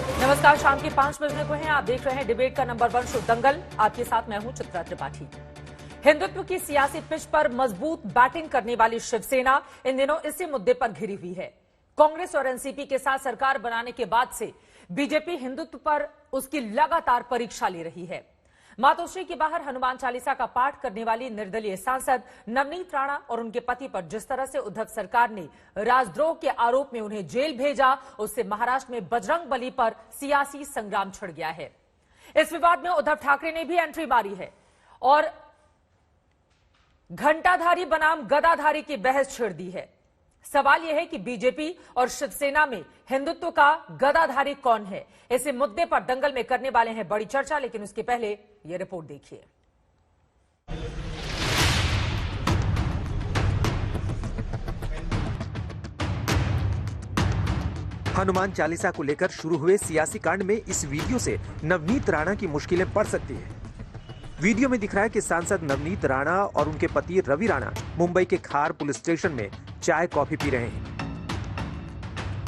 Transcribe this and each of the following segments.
नमस्कार, शाम के 5 बजने को हैं। आप देख रहे हैं डिबेट का नंबर 1 शो दंगल। आपके साथ मैं हूं चित्रा त्रिपाठी। हिंदुत्व की सियासी पिच पर मजबूत बैटिंग करने वाली शिवसेना इन दिनों इसी मुद्दे पर घिरी हुई है। कांग्रेस और एनसीपी के साथ सरकार बनाने के बाद से बीजेपी हिंदुत्व पर उसकी लगातार परीक्षा ले रही है। मातोश्री के बाहर हनुमान चालीसा का पाठ करने वाली निर्दलीय सांसद नवनीत राणा और उनके पति पर जिस तरह से उद्धव सरकार ने राजद्रोह के आरोप में उन्हें जेल भेजा, उससे महाराष्ट्र में बजरंग बली पर सियासी संग्राम छिड़ गया है। इस विवाद में उद्धव ठाकरे ने भी एंट्री मारी है और घंटाधारी बनाम गदाधारी की बहस छिड़ दी है। सवाल यह है कि बीजेपी और शिवसेना में हिंदुत्व का गदाधारी कौन है। इसी मुद्दे पर दंगल में करने वाले हैं बड़ी चर्चा, लेकिन उसके पहले यह रिपोर्ट देखिए। हनुमान चालीसा को लेकर शुरू हुए सियासी कांड में इस वीडियो से नवनीत राणा की मुश्किलें बढ़ सकती हैं। वीडियो में दिख रहा है कि सांसद नवनीत राणा और उनके पति रवि राणा मुंबई के खार पुलिस स्टेशन में चाय कॉफी पी रहे हैं।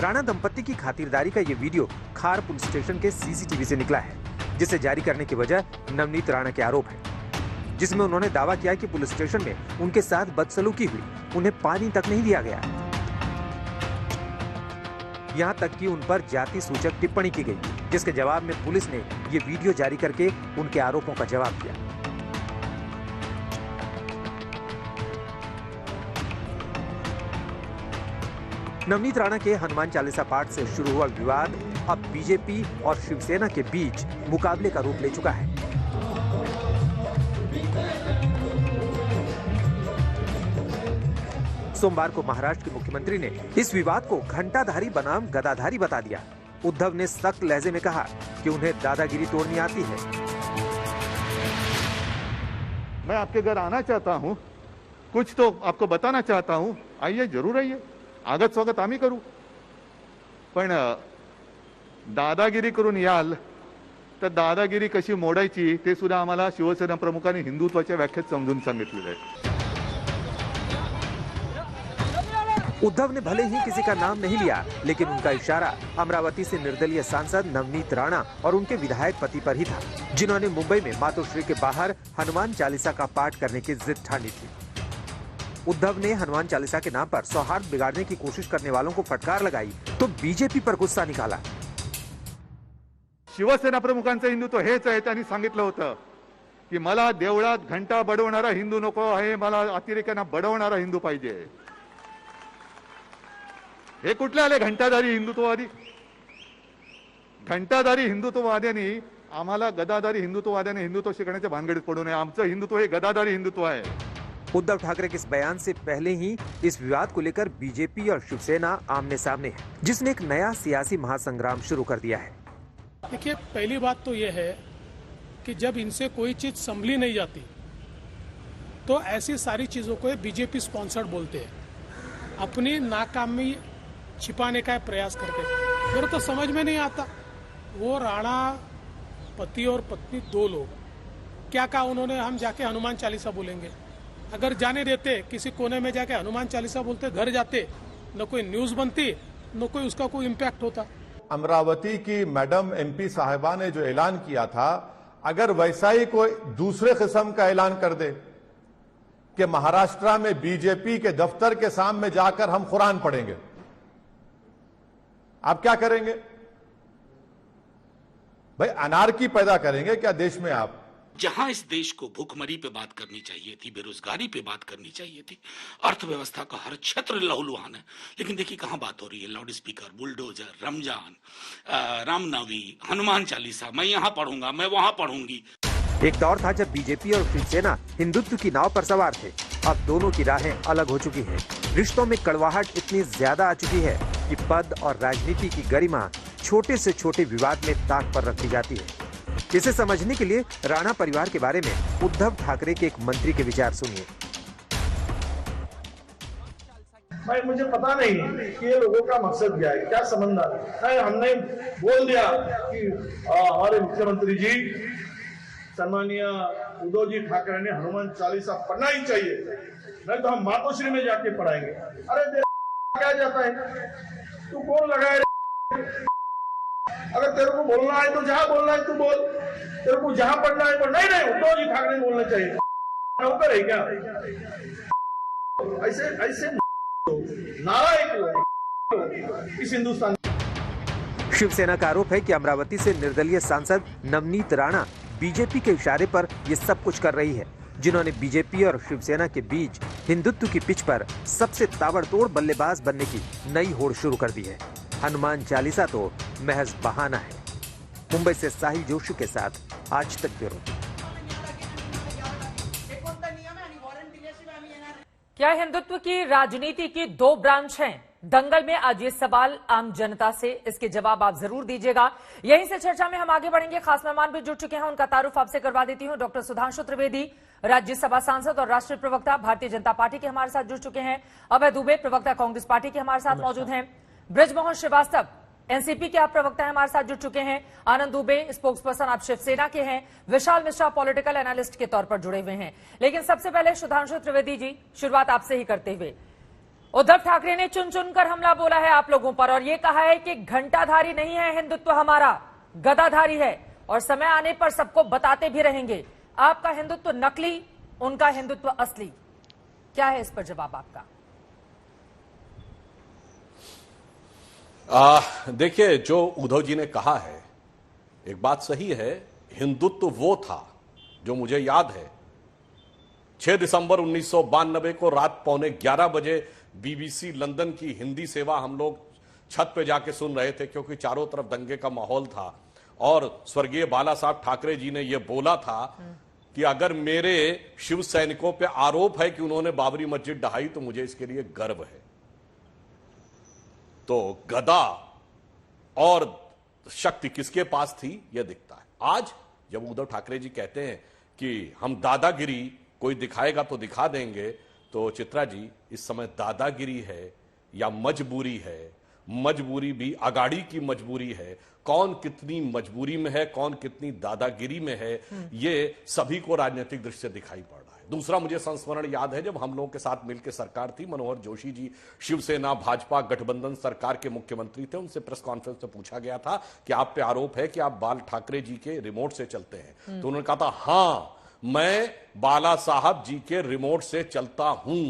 राणा दंपत्ति की खातिरदारी का यह वीडियो खार पुलिस स्टेशन के सीसीटीवी से निकला है, जिसे जारी करने की वजह नवनीत राणा के आरोप है, जिसमें उन्होंने दावा किया कि पुलिस स्टेशन में उनके साथ बदसलूकी हुई, उन्हें पानी तक नहीं दिया गया। यहां तक कि उन पर जाति सूचक टिप्पणी की गई, जिसके जवाब में पुलिस ने ये वीडियो जारी करके उनके आरोपों का जवाब दिया। नवनीत राणा के हनुमान चालीसा पाठ से शुरू हुआ विवाद अब बीजेपी और शिवसेना के बीच मुकाबले का रूप ले चुका है। सोमवार को महाराष्ट्र के मुख्यमंत्री ने इस विवाद को घंटाधारी बनाम गदाधारी बता दिया। उद्धव ने सख्त लहजे में कहा कि उन्हें दादागिरी तोड़नी आती है। मैं आपके घर आना चाहता हूं, कुछ तो आपको बताना चाहता हूं, आइए, जरूर आइए, आगत स्वागत आम्ही करू, पण दादागिरी करून याल तर दादागिरी कशी मोडायची ते सुद्धा आम्हाला शिवसेना प्रमुखांनी हिंदुत्वाच्या व्याख्येत समजून सांगितलेलं आहे। उद्धव ने भले ही किसी का नाम नहीं लिया, लेकिन उनका इशारा अमरावती से निर्दलीय सांसद नवनीत राणा और उनके विधायक पति पर ही था, जिन्होंने मुंबई में मातोश्री के बाहर हनुमान चालीसा का पाठ करने की जिद ठानी थी। उद्धव ने हनुमान चालीसा के नाम पर सौहार्द बिगाड़ने की कोशिश करने वालों को फटकार लगाई तो बीजेपी पर गुस्सा निकाला। शिवसेना प्रमुखांचं हिंदुत्व हेच आहे। त्यांनी सांगितलं होतं की मला देवळात घंटा बडवणारा हिंदू नको आहे, मला अतिरेक्यांना बडवणारा हिंदू पाहिजे। हे कुठले आले घंटाधारी हिंदुत्ववादी? घंटाधारी हिंदुत्ववाद्यांनी आम्हाला गदाधारी हिंदुत्ववाद्यांनी हिंदुत्व शिकण्याच्या भानगडीत पडू नये। आमचं हिंदुत्व हे गदाधारी हिंदुत्व आहे। उद्धव ठाकरे के इस बयान से पहले ही इस विवाद को लेकर बीजेपी और शिवसेना आमने सामने है, जिसने एक नया सियासी महासंग्राम शुरू कर दिया है। देखिए, पहली बात तो यह है कि जब इनसे कोई चीज संभली नहीं जाती तो ऐसी सारी चीजों को बीजेपी स्पॉन्सर्ड बोलते हैं। अपनी नाकामी छिपाने का प्रयास करते हैं। मेरे तो समझ में नहीं आता, वो राणा पति और पत्नी दो लोग क्या कहा उन्होंने, हम जाके हनुमान चालीसा बोलेंगे। अगर जाने देते, किसी कोने में जाके हनुमान चालीसा बोलते, घर जाते, न कोई न्यूज बनती, न कोई उसका कोई इम्पैक्ट होता। अमरावती की मैडम एमपी साहिबा ने जो ऐलान किया था, अगर वैसा ही कोई दूसरे किस्म का ऐलान कर दे कि महाराष्ट्र में बीजेपी के दफ्तर के सामने जाकर हम कुरान पढ़ेंगे, आप क्या करेंगे? भाई अनार्की पैदा करेंगे क्या देश में आप? जहां इस देश को भूखमरी पे बात करनी चाहिए थी, बेरोजगारी पे बात करनी चाहिए थी, अर्थव्यवस्था का हर क्षेत्र लहूलुहान है, लेकिन देखिए कहां बात हो रही है। Loudspeaker, bulldozer, Ramzan, Ramnavami, Hanuman Chalisa, मैं यहां पढ़ूंगा, मैं वहां पढ़ूंगी। एक दौर था जब बीजेपी और शिवसेना हिंदुत्व की नाव पर सवार थे। अब दोनों की राहें अलग हो चुकी हैं। रिश्तों में कड़वाहट इतनी ज्यादा आ चुकी है कि पद और राजनीति की गरिमा छोटे से छोटे विवाद में ताक पर रखी जाती है। इसे समझने के लिए राणा परिवार के बारे में उद्धव ठाकरे के एक मंत्री के विचार सुनिए। भाई मुझे पता नहीं कि ये लोगों का मकसद क्या है, क्या संबंध है। हमने बोल दिया कि हमारे मुख्यमंत्री जी सम्मानीय उद्धव जी ठाकरे ने हनुमान चालीसा पढ़ना ही चाहिए, नहीं तो हम मातोश्री में जाके पढ़ाएंगे। अरे क्या जाता है, तू कौन लगाए? अगर तेरे को बोलना है तो जहां बोलना है तू बोल, तेरे को जहां पढ़ना है पढ़। नहीं उद्धव जी ठाकरे बोलना चाहिए, नौकर है क्या? ऐसे ऐसे नालायक लोग इस हिंदुस्तान। शिवसेना का आरोप है कि अमरावती से निर्दलीय सांसद नवनीत राणा बीजेपी के इशारे पर ये सब कुछ कर रही है, जिन्होंने बीजेपी और शिवसेना के बीच हिंदुत्व की पिच पर सबसे ताबड़तोड़ बल्लेबाज बनने की नई होड़ शुरू कर दी है। हनुमान चालीसा तो महज बहाना है। मुंबई से साहिल जोशी के साथ आज तक ब्यूरो। क्या हिंदुत्व की राजनीति की दो ब्रांच हैं? दंगल में आज ये सवाल आम जनता से, इसके जवाब आप जरूर दीजिएगा। यहीं से चर्चा में हम आगे बढ़ेंगे। खास मेहमान भी जुड़ चुके हैं, उनका तारुफ आपसे करवा देती हूं। डॉक्टर सुधांशु त्रिवेदी, राज्यसभा सांसद और राष्ट्रीय प्रवक्ता भारतीय जनता पार्टी के हमारे साथ जुड़ चुके हैं। अभय दुबे, प्रवक्ता कांग्रेस पार्टी के हमारे साथ मौजूद हैं। ब्रिजमोहन श्रीवास्तव, एनसीपी के आप प्रवक्ता हैं, हमारे साथ जुड़ चुके हैं। आनंद दुबे, स्पोक्सपर्सन आप शिवसेना के हैं। विशाल मिश्रा पॉलिटिकल एनालिस्ट के तौर पर जुड़े हुए हैं। लेकिन सबसे पहले सुधांशु त्रिवेदी जी, शुरुआत आपसे ही करते हुए, उद्धव ठाकरे ने चुन चुनकर हमला बोला है आप लोगों पर और ये कहा है कि घंटाधारी नहीं है हिंदुत्व, हमारा गदाधारी है और समय आने पर सबको बताते भी रहेंगे। आपका हिंदुत्व नकली, उनका हिंदुत्व असली, क्या है इस पर जवाब आपका? देखिए, जो उद्धव जी ने कहा है एक बात सही है। हिंदुत्व वो था जो मुझे याद है 6 दिसंबर 1992 को रात 11:15 बजे बीबीसी लंदन की हिंदी सेवा हम लोग छत पे जाके सुन रहे थे, क्योंकि चारों तरफ दंगे का माहौल था और स्वर्गीय बाला साहब ठाकरे जी ने यह बोला था कि अगर मेरे शिव सैनिकों पे आरोप है कि उन्होंने बाबरी मस्जिद ढहाई तो मुझे इसके लिए गर्व है। तो गदा और शक्ति किसके पास थी यह दिखता है। आज जब उद्धव ठाकरे जी कहते हैं कि हम दादागिरी कोई दिखाएगा तो दिखा देंगे, तो चित्रा जी इस समय दादागिरी है या मजबूरी है? मजबूरी भी अगाड़ी की मजबूरी है। कौन कितनी मजबूरी में है, कौन कितनी दादागिरी में है, ये सभी को राजनीतिक दृष्टि से दिखाई पड़ रहा है। दूसरा, मुझे संस्मरण याद है जब हम लोगों के साथ मिलकर सरकार थी, मनोहर जोशी जी शिवसेना भाजपा गठबंधन सरकार के मुख्यमंत्री थे, उनसे प्रेस कॉन्फ्रेंस में पूछा गया था कि आप पे आरोप है कि आप बाल ठाकरे जी के रिमोट से चलते हैं, तो उन्होंने कहा था हां मैं बाला साहब जी के रिमोट से चलता हूं।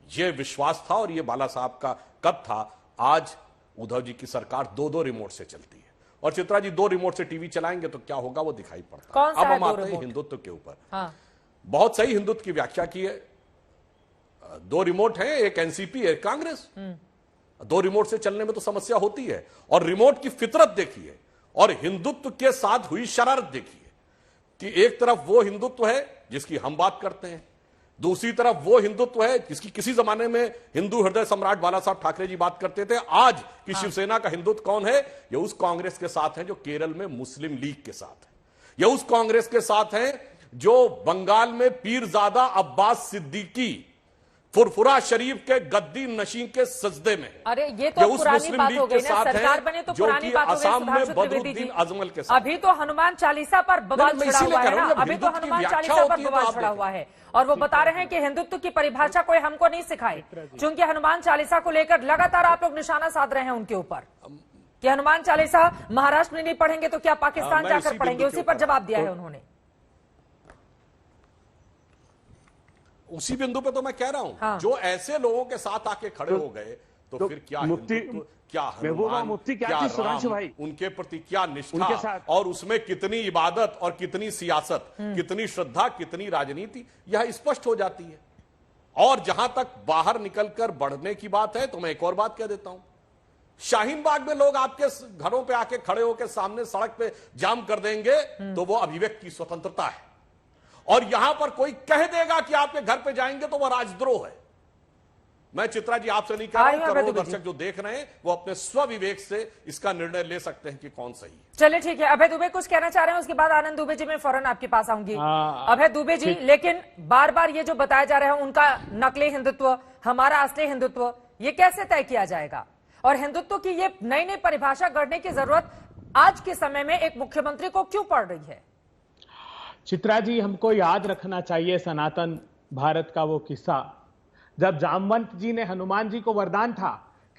यह विश्वास था और यह बाला साहब का कब था। आज उद्धव जी की सरकार 2-2 रिमोट से चलती है और चित्रा जी 2 रिमोट से टीवी चलाएंगे तो क्या होगा वो दिखाई पड़ता है। अब हम आते हैं हिंदुत्व के ऊपर। हाँ। बहुत सही हिंदुत्व की व्याख्या की है। 2 रिमोट हैं, एक एनसीपी एक कांग्रेस। 2 रिमोट से चलने में तो समस्या होती है और रिमोट की फितरत देखिए और हिंदुत्व के साथ हुई शरारत देखिए कि एक तरफ वो हिंदुत्व है जिसकी हम बात करते हैं, दूसरी तरफ वो हिंदुत्व है जिसकी किसी जमाने में हिंदू हृदय सम्राट बाला साहब ठाकरे जी बात करते थे। आज की शिवसेना का हिंदुत्व कौन है? ये उस कांग्रेस के साथ है जो केरल में मुस्लिम लीग के साथ है, ये उस कांग्रेस के साथ है जो बंगाल में पीरजादा अब्बास सिद्दीकी फुरफुरा शरीफ के गद्दी नशीं के सजदे में है। अरे ये तो पुरानी बात हो गई ना, सरकार बने तो पुरानी बात हो गई। असम में बदरुद्दीन अजमल के साथ अभी तो हनुमान चालीसा पर बवाल छिड़ा हुआ है ना, अभी तो हनुमान चालीसा पर बवाल छिड़ा हुआ है और वो बता रहे हैं कि हिंदुत्व की परिभाषा कोई हमको नहीं सिखाए, क्योंकि हनुमान चालीसा को लेकर लगातार आप लोग निशाना साध रहे हैं उनके ऊपर कि हनुमान चालीसा महाराष्ट्र में नहीं पढ़ेंगे तो क्या पाकिस्तान जाकर पढ़ेंगे। उसी पर जवाब दिया है उन्होंने। उसी बिंदु पे तो मैं कह रहा हूं। हाँ। जो ऐसे लोगों के साथ आके खड़े हो गए तो फिर क्या मुफ्ती, क्या हनुमान, मुफ्ती क्या राम, भाई उनके प्रति क्या निष्ठा और उसमें कितनी इबादत और कितनी सियासत, कितनी श्रद्धा, कितनी राजनीति, यह स्पष्ट हो जाती है। और जहां तक बाहर निकलकर बढ़ने की बात है तो मैं एक और बात कह देता हूं। शाहीन बाग में लोग आपके घरों पे आके खड़े होकर सामने सड़क पे जाम कर देंगे तो वो अभिव्यक्ति की स्वतंत्रता है, और यहां पर कोई कह देगा कि आपके घर पे जाएंगे तो वह राजद्रोह है। मैं चित्रा जी आपसे नहीं कह रहा हूं, करोड़ों दर्शक जो देख रहे हैं वो अपने स्वविवेक से इसका निर्णय ले सकते हैं कि कौन सही है। चलिए ठीक है, अभय दुबे कुछ कहना चाह रहे हैं, उसके बाद आनंद दुबे जी मैं फौरन आपके पास आऊंगी। अभय दुबे जी, लेकिन बार बार ये जो बताया जा रहा है उनका नकली हिंदुत्व, हमारा असली हिंदुत्व, ये कैसे तय किया जाएगा? और हिंदुत्व की ये नई नई परिभाषा गढ़ने की जरूरत आज के समय में एक मुख्यमंत्री को क्यों पड़ रही है? चित्रा जी, हमको याद रखना चाहिए सनातन भारत का वो किस्सा जब जामवंत जी ने हनुमान जी को वरदान था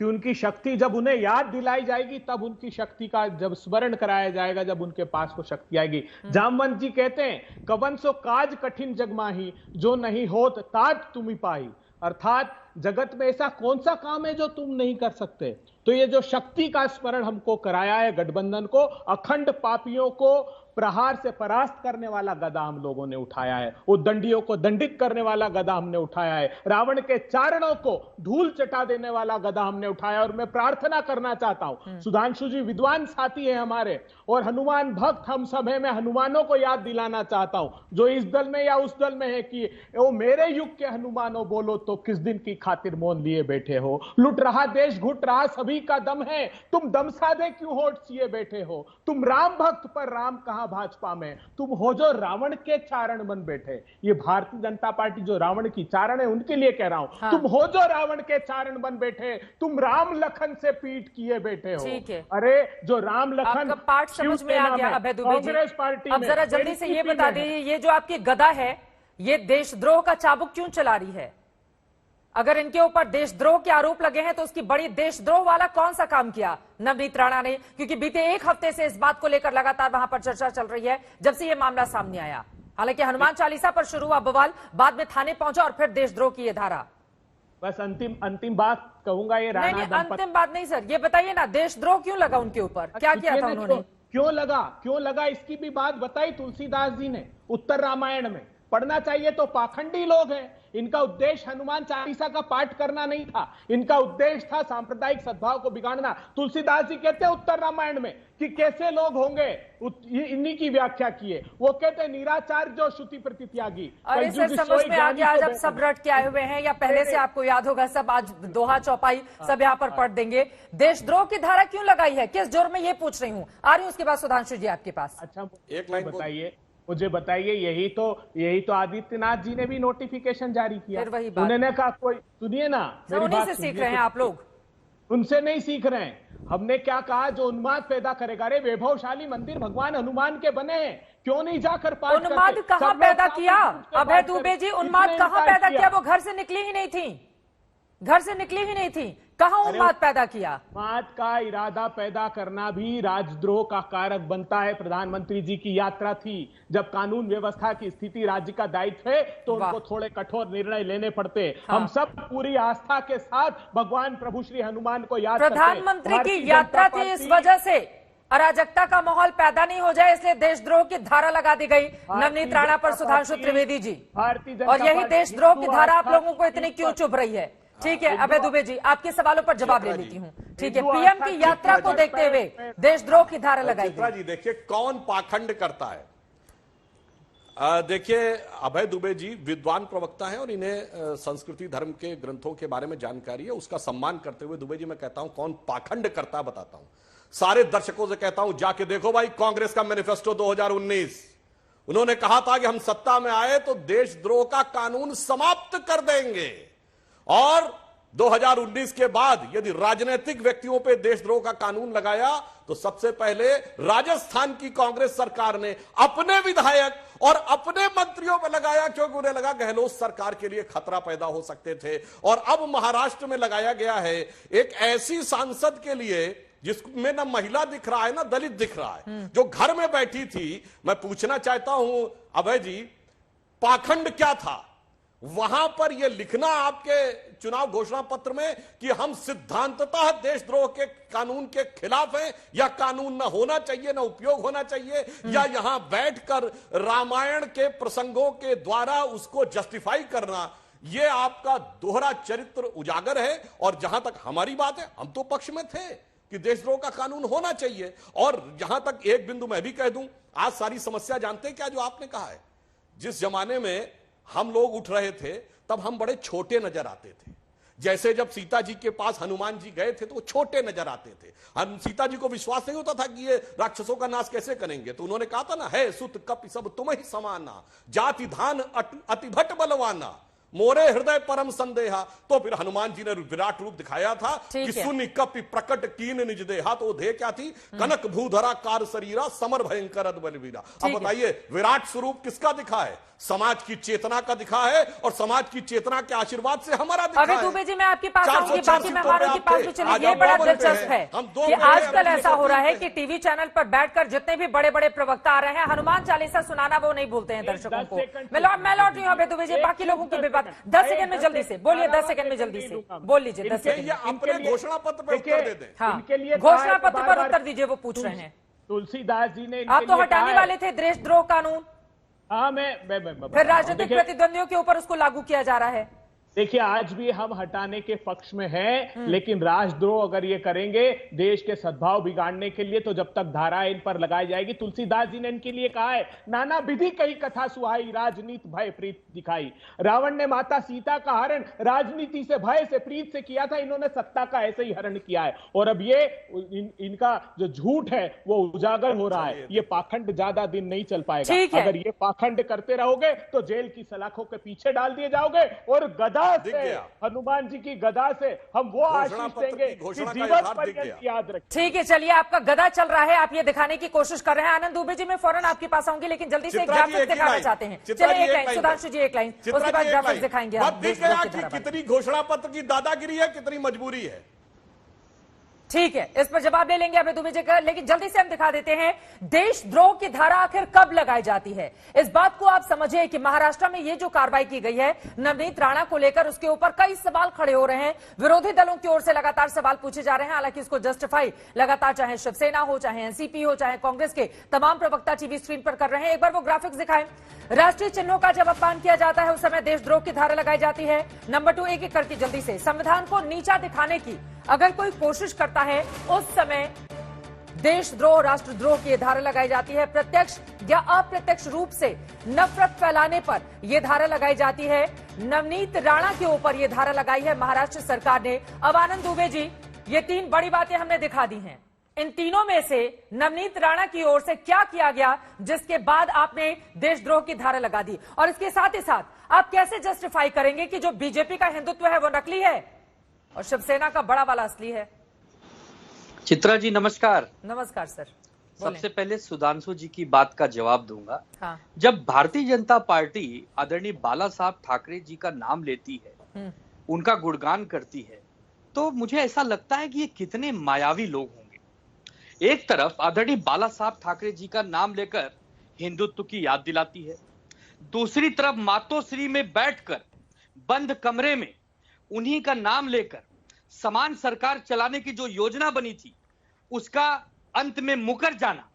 कि कि उनकी शक्ति जब उन्हें याद दिलाई जाएगी तब उनकी शक्ति का जब स्मरण कराया जाएगा, जब उनके पास वो शक्ति आएगी। जामवंत जी कहते हैं कवन सो काज कठिन जगमाही, जो नहीं होत तात तुम पाई। अर्थात जगत में ऐसा कौन सा काम है जो तुम नहीं कर सकते। तो ये जो शक्ति का स्मरण हमको कराया है गठबंधन को, अखंड पापियों को प्रहार से परास्त करने वाला गदा हम लोगों ने उठाया है, उद्दंडियों को दंडित करने वाला गदा हमने उठाया है, रावण के चारणों को धूल चटा देने वाला गदा हमने उठाया। और मैं प्रार्थना करना चाहता हूं, सुधांशु जी विद्वान साथी है हमारे और हनुमान भक्त हम सब हैं, मैं हनुमानों को याद दिलाना चाहता हूं जो इस दल में या उस दल में है कि वो मेरे युग के हनुमानों बोलो तो किस दिन की खातिर मौन लिए बैठे हो। लुट रहा देश घुट रहा सभी का दम है, तुम दम साधे क्यों होठ सिए बैठे हो। तुम राम भक्त पर राम कहां भाजपा में, तुम हो जो रावण के चारण बन बैठे। ये भारतीय जनता पार्टी जो रावण की चारण है उनके लिए कह रहा हूं। हाँ। तुम हो जो रावण के चारण बन बैठे, तुम राम लखन से पीट किए बैठे हो। ठीक है। अरे जो राम लखन पार्ट समझ में आ गया अभय दुबे जी। कांग्रेस पार्टी अब जरा जल्दी से ये बता दीजिए, ये जो आपकी गदा है ये देशद्रोह का चाबुक क्यों चला रही है? अगर इनके ऊपर देशद्रोह के आरोप लगे हैं तो उसकी बड़ी देशद्रोह वाला कौन सा काम किया नवनीत राणा ने? क्योंकि बीते एक हफ्ते से इस बात को लेकर लगातार वहां पर चर्चा चल रही है जब से यह मामला सामने आया। हालांकि हनुमान चालीसा पर शुरू हुआ बवाल, बाद में थाने पहुंचा और फिर देशद्रोह की यह धारा। बस अंतिम बात कहूंगा, ये राणा नहीं, अंतिम बात नहीं सर, ये बताइए ना देशद्रोह क्यों लगा उनके ऊपर, क्या किया था उन्होंने? क्यों लगा इसकी भी बात बताई तुलसीदास जी ने उत्तर रामायण में। पढ़ना चाहिए तो पाखंडी लोग हैं। इनका उद्देश्य हनुमान चालीसा का पाठ करना नहीं था, इनका उद्देश्य था सांप्रदायिक सद्भाव को बिगाड़ना। तुलसीदास जी कहते हैं उत्तर रामायण में कि कैसे लोग होंगे, इन्हीं की व्याख्या किए। वो कहते हैं निराचार जो श्रुति प्रति त्यागी। अरे सर समझ में आ गया, आज आप सब रट के आए हुए हैं या पहले से आपको याद होगा सब, आज दोहा चौपाई सब यहाँ पर पढ़ देंगे। देशद्रोह की धारा क्यों लगाई है, किस जोर में ये पूछ रही हूँ। आ रही हूँ उसके बाद सुधांशु जी आपके पास। अच्छा एक लाइन बताइए, मुझे बताइए। यही तो आदित्यनाथ जी ने भी नोटिफिकेशन जारी किया। उन्होंने कहा कोई सुनिए ना, मेरी बात से सीख रहे हैं आप लोग, उनसे नहीं सीख रहे हैं। हमने क्या कहा, जो उन्माद पैदा करेगा। अरे वैभवशाली मंदिर भगवान हनुमान के बने हैं, क्यों नहीं जाकर पाठ करते? उन्माद कहाँ पैदा किया अभय दुबे जी? उन्माद कहाँ पैदा किया? वो घर से निकली ही नहीं थी, घर से निकली ही नहीं थी, कहां उन्माद पैदा किया? उन्माद का इरादा पैदा करना भी राजद्रोह का कारक बनता है। प्रधानमंत्री जी की यात्रा थी, जब कानून व्यवस्था की स्थिति राज्य का दायित्व है तो उनको थोड़े कठोर निर्णय लेने पड़ते। हाँ। हम सब पूरी आस्था के साथ भगवान प्रभु श्री हनुमान को याद करते। प्रधानमंत्री की यात्रा थी, इस वजह से अराजकता का माहौल पैदा नहीं हो जाए इसलिए देशद्रोह की धारा लगा दी गई नवनीत राणा पर सुधांशु त्रिवेदी जी। और यही देशद्रोह की धारा आप लोगों को इतनी क्यों चुभ रही है? ठीक है अभय दुबे जी, आपके सवालों पर जवाब ले लेती हूँ। ठीक है, पीएम की यात्रा को देखते हुए देशद्रोह की धारा लगाई गई। जी देखिए कौन पाखंड करता है। देखिए अभय दुबे जी विद्वान प्रवक्ता हैं और इन्हें संस्कृति धर्म के ग्रंथों के बारे में जानकारी है, उसका सम्मान करते हुए दुबे जी मैं कहता हूं कौन पाखंड करता है बताता हूं। सारे दर्शकों से कहता हूं जाके देखो भाई कांग्रेस का मैनिफेस्टो 2019, उन्होंने कहा था कि हम सत्ता में आए तो देशद्रोह का कानून समाप्त कर देंगे। और 2019 के बाद यदि राजनीतिक व्यक्तियों पे देशद्रोह का कानून लगाया तो सबसे पहले राजस्थान की कांग्रेस सरकार ने अपने विधायक और अपने मंत्रियों पर लगाया, क्योंकि उन्हें लगा गहलोत सरकार के लिए खतरा पैदा हो सकते थे। और अब महाराष्ट्र में लगाया गया है एक ऐसी सांसद के लिए जिसमें ना महिला दिख रहा है ना दलित दिख रहा है, जो घर में बैठी थी। मैं पूछना चाहता हूं अभय जी, पाखंड क्या था वहां पर यह लिखना आपके चुनाव घोषणा पत्र में कि हम सिद्धांततः देशद्रोह के कानून के खिलाफ हैं, या कानून ना होना चाहिए, ना उपयोग होना चाहिए, या यहां बैठकर रामायण के प्रसंगों के द्वारा उसको जस्टिफाई करना, यह आपका दोहरा चरित्र उजागर है। और जहां तक हमारी बात है, हम तो पक्ष में थे कि देशद्रोह का कानून होना चाहिए। और जहां तक एक बिंदु मैं भी कह दूं, आज सारी समस्या जानते हैं क्या जो आपने कहा है, जिस जमाने में हम लोग उठ रहे थे तब हम बड़े छोटे नजर आते थे। जैसे जब सीता जी के पास हनुमान जी गए थे तो वो छोटे नजर आते थे। हम सीता जी को विश्वास नहीं होता था कि ये राक्षसों का नाश कैसे करेंगे, तो उन्होंने कहा था ना, है सुत कपि सब तुम ही समाना, जाति धान अतिभट बलवाना। मोरे हृदय परम संदेहा। तो फिर हनुमान जी ने विराट रूप दिखाया था कि सुनि कपि प्रकट कीन निज देहा। तो ध्येय क्या थी? कनक भूधरा कार शरीरा समर भयंकर अदबल वीरा। अब बताइए विराट स्वरूप किसका दिखा है? समाज की चेतना का दिखा है, और समाज की चेतना के आशीर्वाद से हमारा दिखा है। दुबे जी मैं आपके पास आऊंगी, बाकी मेहमानों के पास भी चलिए। ये बड़ा दिलचस्प है कि आजकल ऐसा हो रहा है कि टीवी चैनल पर बैठकर जितने भी बड़े बड़े प्रवक्ता आ रहे हैं, हनुमान चालीसा सुनाना वो नहीं भूलते हैं दर्शकों को। मैं लौट रही हूँ दुबे जी, बाकी लोगों की भी बात 10 सेकंड में जल्दी से बोलिए, 10 सेकंड में जल्दी से बोल लीजिए। 10 सेकंड अपने घोषणा पत्र पर उत्तर दे दें। हाँ, घोषणा पत्र पर उत्तर दीजिए, वो पूछ रहे हैं। तुलसीदास जी ने आप तो हटाने वाले थे देशद्रोह कानून, हाँ फिर राजनीतिक प्रतिद्वंदियों के ऊपर उसको लागू किया जा रहा है। देखिए आज भी हम हटाने के पक्ष में हैं, लेकिन राजद्रोह अगर ये करेंगे देश के सद्भाव बिगाड़ने के लिए, तो जब तक धारा इन पर लगाई जाएगी। तुलसीदास जी ने इनके लिए कहा है, नाना विधि कही कथा सुहाई, राजनीति भय प्रीत दिखाई। रावण ने माता सीता का हरण राजनीति से भय से प्रीत से किया था, इन्होंने सत्ता का ऐसे ही हरण किया है। और अब ये इनका जो झूठ है वो उजागर हो रहा है। ये पाखंड ज्यादा दिन नहीं चल पाएगा। अगर ये पाखंड करते रहोगे तो जेल की सलाखों के पीछे डाल दिए जाओगे, और गदा से, हनुमान जी की गदा से हम वो आशीष देंगे कि जीवन पर्यंत याद रखें। ठीक है, चलिए आपका गदा चल रहा है, आप ये दिखाने की कोशिश कर रहे हैं। आनंद दुबे जी मैं फौरन आपके पास आऊंगी, लेकिन जल्दी से एक ग्राफिक्स दिखाना चाहते हैं। चलिए एक लाइन, सुधांशु जी एक लाइन, उसके बाद ग्राफिक्स दिखाएंगे। कितनी घोषणा पत्र की दादागिरी है, कितनी मजबूरी है। ठीक है, इस पर जवाब ले लेंगे अभय दुबे जी का, लेकिन जल्दी से हम दिखा देते हैं देशद्रोह की धारा आखिर कब लगाई जाती है। इस बात को आप समझिए कि महाराष्ट्र में ये जो कार्रवाई की गई है नवनीत राणा को लेकर, उसके ऊपर कई सवाल खड़े हो रहे हैं। विरोधी दलों की ओर से लगातार सवाल पूछे जा रहे हैं। हालांकि इसको जस्टिफाई लगातार चाहे शिवसेना हो, चाहे एनसीपी हो, चाहे कांग्रेस के तमाम प्रवक्ता टीवी स्क्रीन पर कर रहे हैं। एक बार वो ग्राफिक्स दिखाएं। राष्ट्रीय चिन्हों का जब अपमान किया जाता है उस समय देशद्रोह की धारा लगाई जाती है। नंबर 2, एक एक करके जल्दी से संविधान को नीचा दिखाने की अगर कोई कोशिश करता है उस समय देशद्रोह, राष्ट्रद्रोह की धारा लगाई जाती है। प्रत्यक्ष या अप्रत्यक्ष रूप से नफरत फैलाने पर यह धारा लगाई जाती है। नवनीत राणा के ऊपर यह धारा लगाई है महाराष्ट्र सरकार ने। अब आनंद दुबे जी, ये 3 बड़ी बातें हमने दिखा दी हैं। इन तीनों में से नवनीत राणा की ओर से क्या किया गया जिसके बाद आपने देशद्रोह की धारा लगा दी, और इसके साथ ही साथ आप कैसे जस्टिफाई करेंगे कि जो बीजेपी का हिंदुत्व है वो नकली है और शिवसेना का बड़ा वाला असली है? चित्रा जी नमस्कार। नमस्कार सर। सबसे पहले सुधांशु जी की बात का जवाब दूंगा। हाँ। जब भारतीय जनता पार्टी आदरणीय बाला साहब ठाकरे जी का नाम लेती है, उनका गुणगान करती है, तो मुझे ऐसा लगता है कि ये कितने मायावी लोग होंगे। एक तरफ आदरणीय बाला साहब ठाकरे जी का नाम लेकर हिंदुत्व की याद दिलाती है, दूसरी तरफ मातोश्री में बैठकर बंद कमरे में उन्हीं का नाम लेकर समान सरकार चलाने की जो योजना बनी थी उसका अंत में मुकर जाना,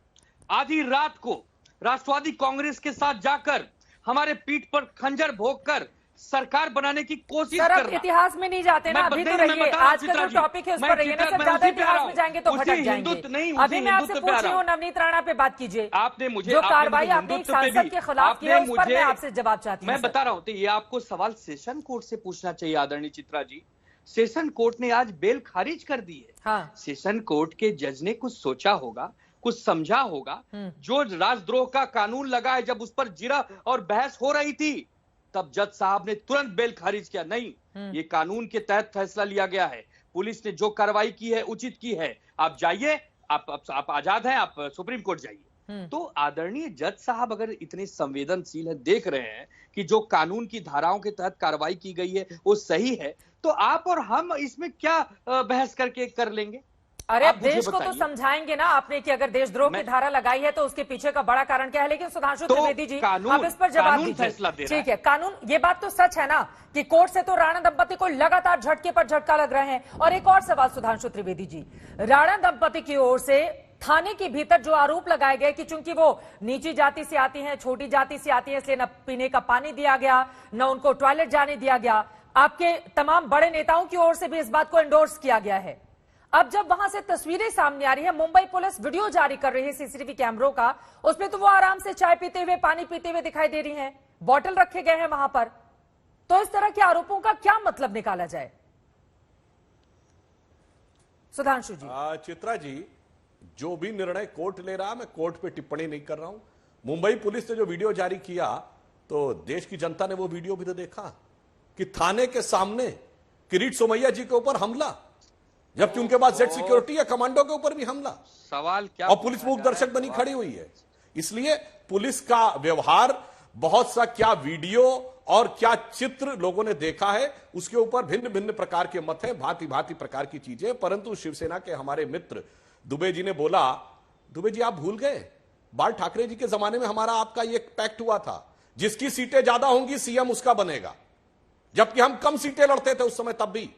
आधी रात को राष्ट्रवादी कांग्रेस के साथ जाकर हमारे पीठ पर खंजर भोंककर सरकार बनाने की कोशिश कर रहा। इतिहास में नहीं जाते ना, अभी तो रहिए, आज का जो टॉपिक है उस पर रहिए ना सर। ज्यादा इतिहास में जाएंगे तो भटक जाएंगे। अभी मैं आपसे पूछ रही हूँ नवनीत राणा पे बात कीजिए। आपने मुझे जो कार्रवाई आपने एक सांसद के खिलाफ की है उस पर मैं आपसे जवाब चाहती हूँ। मैं बता रहा हूँ, तो ये आपको सवाल सेशन कोर्ट से पूछना चाहिए आदरणीय चित्रा जी। सेशन कोर्ट ने आज बेल खारिज कर दी है। हाँ। सेशन कोर्ट के जज ने कुछ सोचा होगा, कुछ समझा होगा। जो राजद्रोह का कानून लगा है, जब उस पर जिरा और बहस हो रही थी तब जज साहब ने तुरंत बेल खारिज किया। नहीं, ये कानून के तहत फैसला लिया गया है, पुलिस ने जो कार्रवाई की है उचित की है, आप जाइए, आप आजाद हैं, आप सुप्रीम कोर्ट जाइए। तो आदरणीय जज साहब अगर इतने संवेदनशील है, देख रहे हैं कि जो कानून की धाराओं के तहत कार्रवाई की गई है वो सही है, तो आप और हम इसमें क्या बहस करके कर लेंगे? अरे अब देश को तो समझाएंगे ना आपने कि अगर देशद्रोह की धारा लगाई है तो उसके पीछे का बड़ा कारण क्या है। लेकिन सुधांशु त्रिवेदी जी आप इस पर जवाब दीजिए। ठीक है, कानून, ये बात तो सच है ना कि कोर्ट से तो राणा दंपति को लगातार झटके पर झटका लग रहे हैं। और एक और सवाल सुधांशु त्रिवेदी जी, राणा दंपति की ओर से थाने के भीतर जो आरोप लगाए गए कि चूंकि वो नीची जाति से आती हैं, छोटी जाति से आती है, इसलिए न पीने का पानी दिया गया, न उनको टॉयलेट जाने दिया गया। आपके तमाम बड़े नेताओं की ओर से भी इस बात को एंडोर्स किया गया है। अब जब वहां से तस्वीरें सामने आ रही है, मुंबई पुलिस वीडियो जारी कर रही है सीसीटीवी कैमरों का, उसमें तो वो आराम से चाय पीते हुए, पानी पीते हुए दिखाई दे रही हैं, बॉटल रखे गए हैं वहां पर। तो इस तरह के आरोपों का क्या मतलब निकाला जाए? सुधांशु जी। चित्रा जी, जो भी निर्णय कोर्ट ले रहा, मैं कोर्ट पे टिप्पणी नहीं कर रहा हूं। मुंबई पुलिस ने जो वीडियो जारी किया तो देश की जनता ने वो वीडियो भी तो देखा। कि थाने के सामने किरीट सोमैया जी के ऊपर हमला, जबकि उनके पास जेड सिक्योरिटी या कमांडो के ऊपर भी हमला, सवाल क्या, और पुलिस मूक दर्शक बनी खड़ी हुई है। इसलिए पुलिस का व्यवहार, बहुत सा क्या वीडियो और क्या चित्र लोगों ने देखा है, उसके ऊपर भिन्न भिन्न प्रकार के मत हैं, भांति भांति प्रकार की चीजें। परंतु शिवसेना के हमारे मित्र दुबे जी ने बोला, दुबे जी आप भूल गए, बाल ठाकरे जी के जमाने में हमारा आपका ये पैक्ट हुआ था, जिसकी सीटें ज्यादा होंगी सीएम उसका बनेगा, जबकि हम कम सीटें लड़ते थे उस समय तब भी,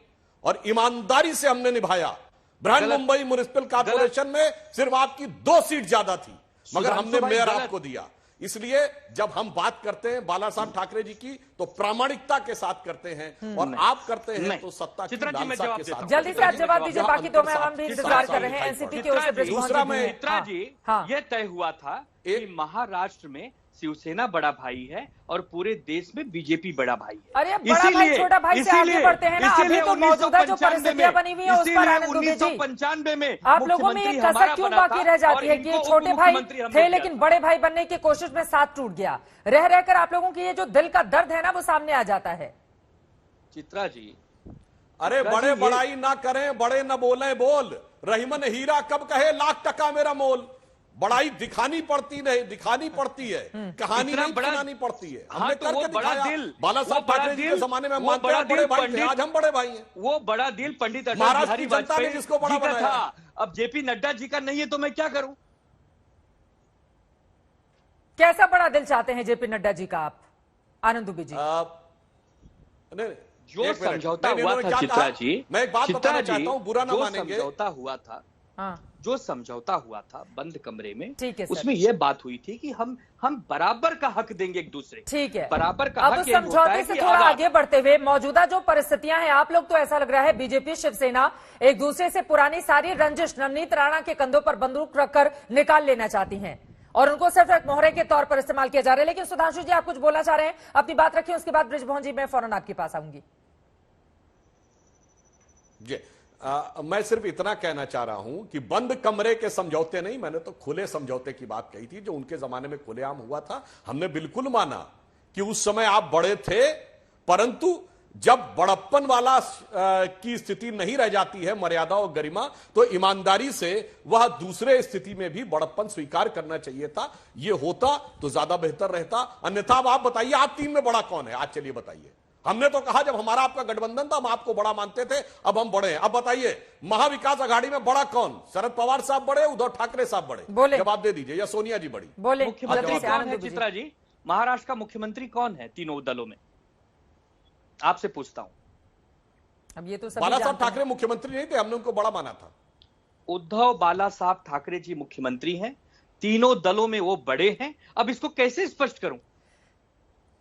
और ईमानदारी से हमने निभाया। बृहन मुंबई म्युनिसिपल कॉर्पोरेशन में सिर्फ आपकी 2 सीट ज्यादा थी, मगर हमने मेयर आपको दिया। इसलिए जब हम बात करते हैं बाला साहब ठाकरे जी की, तो प्रामाणिकता के साथ करते हैं, और आप करते हैं तो सत्ता की लालसा के साथ। जल्दी से आप जवाब दीजिए, बाकी दो मेहमान भी इंतजार कर रहे हैं। एनसीपी की ओर से दूसरा में चित्रा जी, ये तय हुआ था कि महाराष्ट्र में शिवसेना बड़ा भाई है और पूरे देश में बीजेपी बड़ा भाई है। अरे बड़ा भाई छोटा भाई से आगे बढ़ते हैं ना, अभी तो मौजूदा जो परिस्थितियां बनी हुई है उस पर आनंद दुबे जी, 1995 में आप लोगों में ये कसक क्यों बाकी रह जाती है कि छोटे भाई थे लेकिन बड़े भाई बनने की कोशिश में साथ टूट गया, रह रहकर आप लोगों की ये जो दिल का दर्द है ना वो सामने आ जाता है। चित्रा जी, अरे बड़े बड़ाई ना करें, बड़े न बोले बोल, रहीमन हीरा कब कहे लाख टका मेरा मोल। बड़ाई दिखानी पड़ती है, कहानी नहीं सुनानी पड़ती है। हमने करके दिखाया, बाला साहब ठाकरे जी के जमाने में मानते हैं बड़े भाई थे, आज हम बड़े भाई हैं। वो बड़ा दिल पंडित महाराष्ट्र की जनता ने जिसको बड़ा बनाया था, अब जेपी नड्डा जी का नहीं है तो मैं क्या करूं? कैसा बड़ा दिल चाहते हैं जेपी नड्डा जी का आप, आनंद दुबे जी? जो समझौता हुआ था चित्रा जी, मैं एक बात बताना चाहता हूं, बुरा ना मानेंगे, समझौता हुआ था, जो समझौता हुआ था बंद कमरे में, ठीक है, उसमें यह बात हुई थी कि हम बराबर का हक देंगे एक दूसरे, ठीक है, बराबर का अब हक। समझौते से थोड़ा आगे बढ़ते हुए मौजूदा जो परिस्थितियां हैं, आप लोग तो ऐसा लग रहा है बीजेपी शिवसेना एक दूसरे से पुरानी सारी रंजिश नवनीत राणा के कंधों पर बंदूक रखकर निकाल लेना चाहती हैं और उनको सिर्फ एक मोहरे के तौर पर इस्तेमाल किया जा रहा है। लेकिन सुधांशु जी आप कुछ बोलना चाह रहे हैं, अपनी बात रखिए, उसके बाद बृजमोहन जी मैं फौरन आपके पास आऊंगी। मैं सिर्फ इतना कहना चाह रहा हूं कि बंद कमरे के समझौते नहीं, मैंने तो खुले समझौते की बात कही थी, जो उनके जमाने में खुलेआम हुआ था। हमने बिल्कुल माना कि उस समय आप बड़े थे, परंतु जब बड़प्पन वाला की स्थिति नहीं रह जाती है, मर्यादा और गरिमा, तो ईमानदारी से वह दूसरे स्थिति में भी बड़प्पन स्वीकार करना चाहिए था। यह होता तो ज्यादा बेहतर रहता। अन्यथा अब आप बताइए, आप 3 में बड़ा कौन है आज? चलिए बताइए। हमने तो कहा जब हमारा आपका गठबंधन था हम आपको बड़ा मानते थे, अब हम बड़े हैं। अब बताइए महाविकास आघाड़ी में बड़ा कौन? शरद पवार साहब बड़े, उद्धव ठाकरे साहब बड़े? जवाब दे दीजिए, या सोनिया जी बड़ी? बोले। मुख्यमंत्री कौन है चित्रा जी? महाराष्ट्र का मुख्यमंत्री कौन है तीनों दलों में? आपसे पूछता हूं। अब ये तो बाला साहब ठाकरे मुख्यमंत्री नहीं थे, हमने उनको बड़ा माना था। उद्धव बाला साहब ठाकरे जी मुख्यमंत्री हैं, तीनों दलों में वो बड़े हैं। अब इसको कैसे स्पष्ट करूं?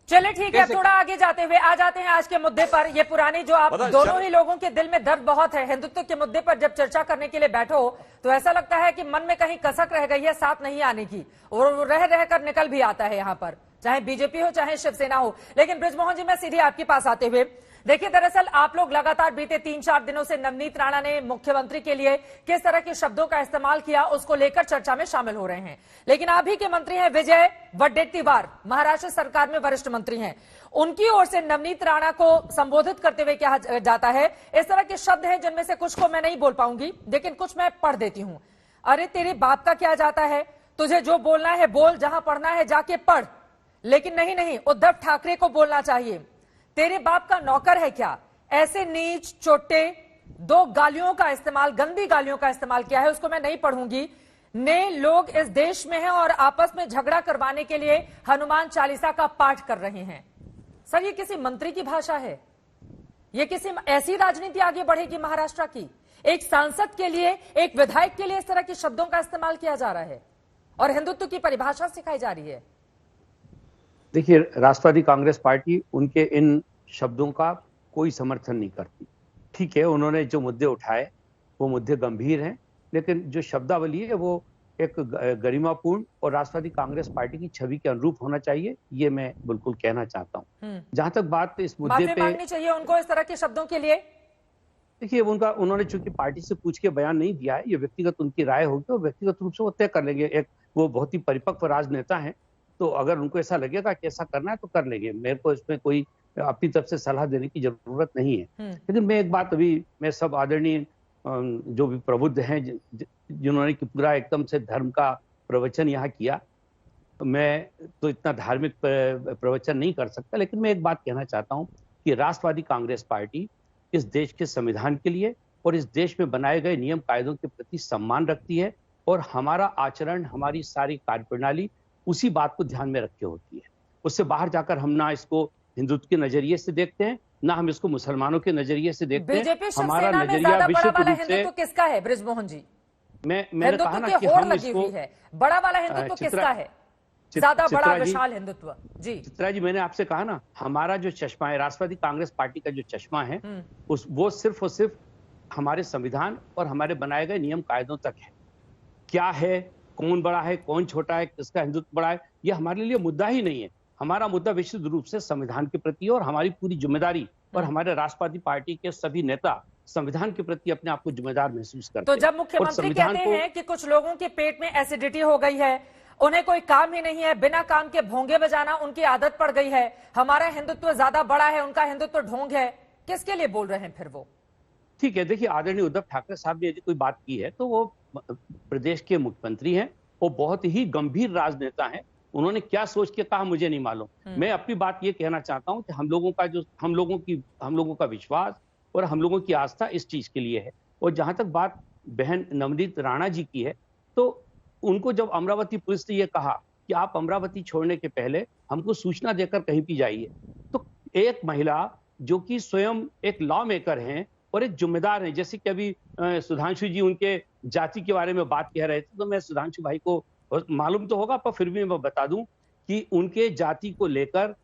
चलिए ठीक है, थोड़ा आगे जाते हुए आ जाते हैं आज के मुद्दे पर। ये पुरानी जो आप दोनों ही लोगों के दिल में दर्द बहुत है, हिंदुत्व के मुद्दे पर जब चर्चा करने के लिए बैठो तो ऐसा लगता है कि मन में कहीं कसक रह गई है साथ नहीं आने की, और रह रहकर निकल भी आता है यहाँ पर, चाहे बीजेपी हो चाहे शिवसेना हो। लेकिन बृजमोहन जी मैं सीधे आपके पास आते हुए, देखिए दरअसल आप लोग लगातार बीते 3-4 दिनों से नवनीत राणा ने मुख्यमंत्री के लिए किस तरह के शब्दों का इस्तेमाल किया उसको लेकर चर्चा में शामिल हो रहे हैं। लेकिन आप ही के मंत्री हैं विजय वडेट्टीवार, महाराष्ट्र सरकार में वरिष्ठ मंत्री हैं, उनकी ओर से नवनीत राणा को संबोधित करते हुए कहा जाता है, इस तरह के शब्द हैं जिनमें से कुछ को मैं नहीं बोल पाऊंगी लेकिन कुछ मैं पढ़ देती हूं। अरे तेरे बाप का क्या जाता है, तुझे जो बोलना है बोल, जहां पढ़ना है जाके पढ़, लेकिन नहीं उद्धव ठाकरे को बोलना चाहिए। तेरे बाप का नौकर है क्या? ऐसे नीच चोटे 2 गालियों का इस्तेमाल, गंदी गालियों का इस्तेमाल किया है, उसको मैं नहीं पढ़ूंगी। ने लोग इस देश में हैं और आपस में झगड़ा करवाने के लिए हनुमान चालीसा का पाठ कर रहे हैं। सर ये किसी मंत्री की भाषा है? ये किसी ऐसी राजनीति आगे बढ़ेगी महाराष्ट्र की? एक सांसद के लिए, एक विधायक के लिए इस तरह के शब्दों का इस्तेमाल किया जा रहा है और हिंदुत्व की परिभाषा सिखाई जा रही है। देखिए, राष्ट्रवादी कांग्रेस पार्टी उनके इन शब्दों का कोई समर्थन नहीं करती। ठीक है, उन्होंने जो मुद्दे उठाए वो मुद्दे गंभीर हैं, लेकिन जो शब्दावली है वो एक गरिमापूर्ण और राष्ट्रवादी कांग्रेस पार्टी की छवि के अनुरूप होना चाहिए, ये मैं बिल्कुल कहना चाहता हूं। जहां तक बात इस मुद्दे पे मांगनी चाहिए उनको इस तरह के शब्दों के लिए। देखिए, उन्होंने चूंकि पार्टी से पूछ के बयान नहीं दिया है, ये व्यक्तिगत उनकी राय होगी और व्यक्तिगत रूप से वो तय कर लेंगे। एक वो बहुत ही परिपक्व राजनेता हैं, तो अगर उनको ऐसा लगेगा कि ऐसा करना है तो कर लेंगे। मेरे को इसमें कोई अपनी तरफ से सलाह देने की जरूरत नहीं है। लेकिन मैं एक बात अभी, मैं सब आदरणीय जो भी प्रबुद्ध हैं जिन्होंने कि पूरा एकदम से धर्म का प्रवचन यहाँ किया, मैं तो इतना धार्मिक प्रवचन नहीं कर सकता, लेकिन मैं एक बात कहना चाहता हूँ कि राष्ट्रवादी कांग्रेस पार्टी इस देश के संविधान के लिए और इस देश में बनाए गए नियम कायदों के प्रति सम्मान रखती है, और हमारा आचरण, हमारी सारी कार्यप्रणाली उसी बात को ध्यान में रखे होती है। उससे बाहर जाकर हम ना इसको हिंदुत्व के नजरिए से देखते हैं, ना हम इसको मुसलमानों के नजरिए से देखते हैं। बीजेपी हमारा शिवसेना में नजरिया ज्यादा विश्व बड़ा वाला रूप से हिंदुत्व किसका है बृजमोहन जी? मैंने कहा ना कि होड़ हम लगी इसको, हुई है, बड़ा वाला हिंदुत्व किसका है? ज्यादा बड़ा विशाल हिंदुत्व जी। चित्रा जी, मैंने आपसे कहा ना, हमारा जो चश्मा है, राष्ट्रवादी कांग्रेस पार्टी का जो चश्मा है, वो सिर्फ और सिर्फ हमारे संविधान और हमारे बनाए गए नियम कायदों तक है। क्या है, कौन बड़ा है, कौन छोटा है, किसका हिंदुत्व बड़ा है, यह हमारे लिए मुद्दा ही नहीं है। हमारा मुद्दा विशुद्ध रूप से संविधान के प्रति और हमारी पूरी जिम्मेदारी, और हमारे राष्ट्रवादी पार्टी के सभी नेता संविधान के प्रति अपने आप को जिम्मेदार महसूस करते तो हैं। जब मुख्यमंत्री कहते हैं कि कुछ लोगों के पेट में एसिडिटी हो गई है, उन्हें कोई काम ही नहीं है, बिना काम के भोंगे बजाना उनकी आदत पड़ गई है, हमारा हिंदुत्व ज्यादा बड़ा है, उनका हिंदुत्व ढोंग है, किसके लिए बोल रहे हैं फिर वो? ठीक है, देखिए, आदरणीय उद्धव ठाकरे साहब ने यदि कोई बात की है तो वो प्रदेश के मुख्यमंत्री हैं, वो बहुत ही गंभीर राजनेता हैं। उन्होंने क्या सोच के कहा मुझे नहीं मालूम। मैं अपनी बात ये कहना चाहता हूं कि हम लोगों का विश्वास और हम लोगों की आस्था इस चीज के लिए है। और जहां तक बात बहन नवनीत राणा जी की है, तो उनको जब अमरावती पुलिस ने ये कहा कि आप अमरावती छोड़ने के पहले हमको सूचना देकर कहीं भी जाइए, तो एक महिला जो कि स्वयं एक लॉ मेकर हैं और एक जिम्मेदार हैं, जैसे कि अभी सुधांशु जी उनके जाति के बारे में बात कह रहे थे, तो मैं सुधांशु भाई को मालूम तो होगा, पर फिर भी मैं बता दूं कि उनके जाति को लेकर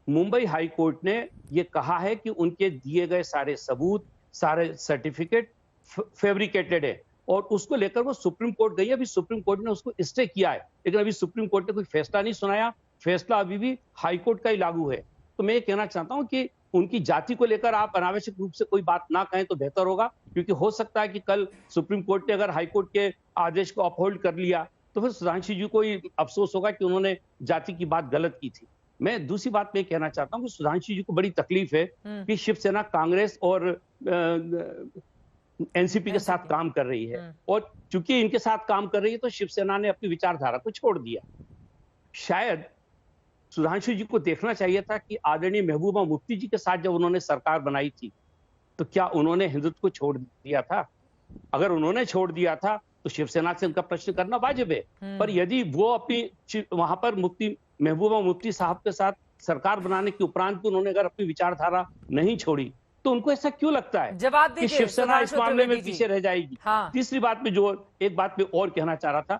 मुंबई हाई कोर्ट ने ये कहा है कि उनके दिए गए सारे सबूत, सारे सर्टिफिकेट फैब्रिकेटेड है, और उसको लेकर वो सुप्रीम कोर्ट गई है। अभी सुप्रीम कोर्ट ने उसको स्टे किया है, लेकिन अभी सुप्रीम कोर्ट ने कोई फैसला नहीं सुनाया, फैसला अभी भी हाई कोर्ट का ही लागू है। तो मैं ये कहना चाहता हूं कि उनकी जाति को लेकर आप अनावश्यक रूप से कोई बात ना कहें तो बेहतर होगा, क्योंकि हो सकता है कि कल सुप्रीम कोर्ट ने अगर हाई कोर्ट के आदेश को अपहोल्ड कर लिया तो फिर सुधांशु जी को ही अफसोस होगा कि उन्होंने जाति की बात गलत की थी। मैं दूसरी बात में कहना चाहता हूं कि सुधांशु जी को बड़ी तकलीफ है कि शिवसेना कांग्रेस और एनसीपी के साथ काम कर रही है, और चूंकि इनके साथ काम कर रही है तो शिवसेना ने अपनी विचारधारा को छोड़ दिया। शायद सुधांशु जी को देखना चाहिए था कि आदरणीय महबूबा मुफ्ती जी के साथ जब उन्होंने सरकार बनाई थी तो क्या उन्होंने हिंदुत्व को छोड़ दिया था? अगर उन्होंने छोड़ दिया था तो शिवसेना से उनका प्रश्न करना वाजिब है। पर यदि वो अपनी वहां पर महबूबा मुफ्ती साहब के साथ सरकार बनाने के उपरांत उन्होंने अगर अपनी विचारधारा नहीं छोड़ी तो उनको ऐसा क्यों लगता है जवाब कि शिवसेना इस मामले में पीछे रह जाएगी? हाँ। तीसरी बात में जो एक बात में और कहना चाह रहा था,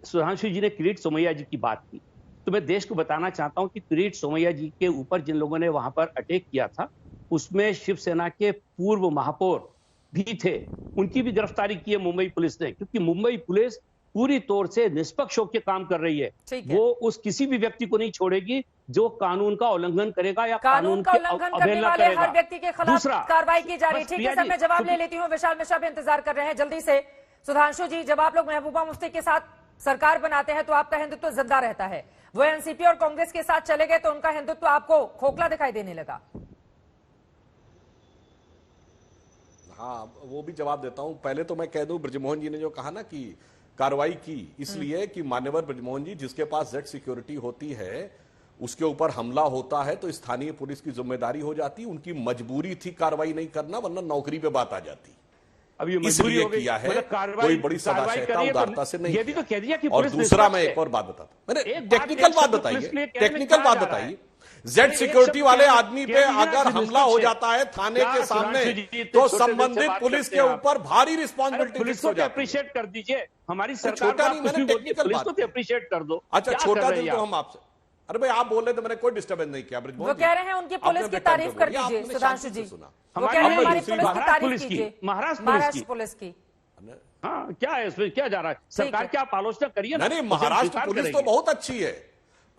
सुधांशु जी ने किरीट सोमैया जी की बात की, तो मैं देश को बताना चाहता हूं कि किरीट सोमैया जी के ऊपर जिन लोगों ने वहां पर अटैक किया था उसमें शिवसेना के पूर्व महापौर भी थे, उनकी भी गिरफ्तारी की है मुंबई पुलिस ने, क्योंकि मुंबई पुलिस पूरी तौर से निष्पक्ष होकर काम कर रही है। वो उस किसी भी व्यक्ति को नहीं छोड़ेगी जो कानून का उल्लंघन करेगा या कानून का उल्लंघन करने वाले हर व्यक्ति के खिलाफ कार्रवाई की जा रही है। ठीक है सर, मैं जवाब ले लेती हूँ। विशाल मिश्रा भी इंतजार कर रहे हैं जल्दी से। सुधांशु जी, जब आप लोग महबूबा मुफ्ती के साथ सरकार बनाते हैं तो आपका हिंदुत्व जिंदा रहता है, वो एनसीपी और कांग्रेस के साथ चले गए तो उनका हिंदुत्व आपको खोखला दिखाई देने लगा। हाँ, वो भी जवाब देता हूं। पहले तो मैं कह दूं, ब्रजमोहन जी ने जो कहा ना कि कार्रवाई की इसलिए कि मान्यवर ब्रजमोहन जी, जिसके पास जेड सिक्योरिटी होती है उसके ऊपर हमला होता है तो स्थानीय पुलिस की जिम्मेदारी हो जाती, उनकी मजबूरी थी कार्रवाई नहीं करना, वरना नौकरी पे बात आ जाती। अब ये इसलिए किया है, कोई बड़ी सदाशयता उदारता से नहीं तो कह दिया कि और दूसरा मैं एक और बात बताता हूं, मैंने टेक्निकल बात बताइए, टेक्निकल बात बताइए। जेड सिक्योरिटी वाले आदमी पे अगर हमला हो जाता है थाने के सामने तो संबंधित पुलिस के ऊपर भारी रिस्पॉन्सिबिलिटी पुलिस को अप्रिशिएट कर दीजिए। हमारी सरकार छोटा नहीं, मैंने टेक्निकल बात को अप्रिशिएट कर दो। अच्छा, छोटा दिल तो हम आपसे, अरे भाई आप बोल रहे थे, मैंने कोई डिस्टर्बेंस नहीं किया। वो कह रहे हैं उनकी पुलिस की तारीफ कर दीजिए सुधांशु जी। वो कह रहे हैं हमारी पुलिस की तारीफ कीजिए, महाराष्ट्र पुलिस की। हाँ, क्या है इसमें, क्या जा रहा है? सरकार की आप आलोचना करिए ना। नहीं, महाराष्ट्र पुलिस तो बहुत अच्छी है,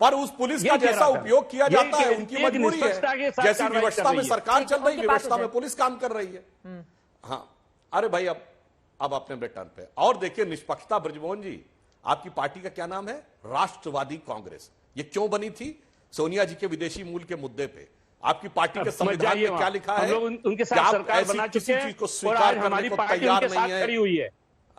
पर उस पुलिस का जैसा उपयोग किया जाता है उनकी मजबूरी है। जैसी विवशता में सरकार चल रही है, विवशता में पुलिस काम कर रही है। हाँ, अरे भाई अब अपने ब्रिटेन पे और देखिए निष्पक्षता। ब्रजमोहन जी, आपकी पार्टी का क्या नाम है? राष्ट्रवादी कांग्रेस। ये क्यों बनी थी? सोनिया जी के विदेशी मूल के मुद्दे पे। आपकी पार्टी के मत संविधान जाइए में क्या वहाँ। लिखा हम है लोग उनके कि साथ आप सरकार ऐसी बना किसी चुके हैं चीज को और स्वीकार आज करने हमारी को पार्टी तैयार उनके नहीं साथ है। खड़ी हुई है।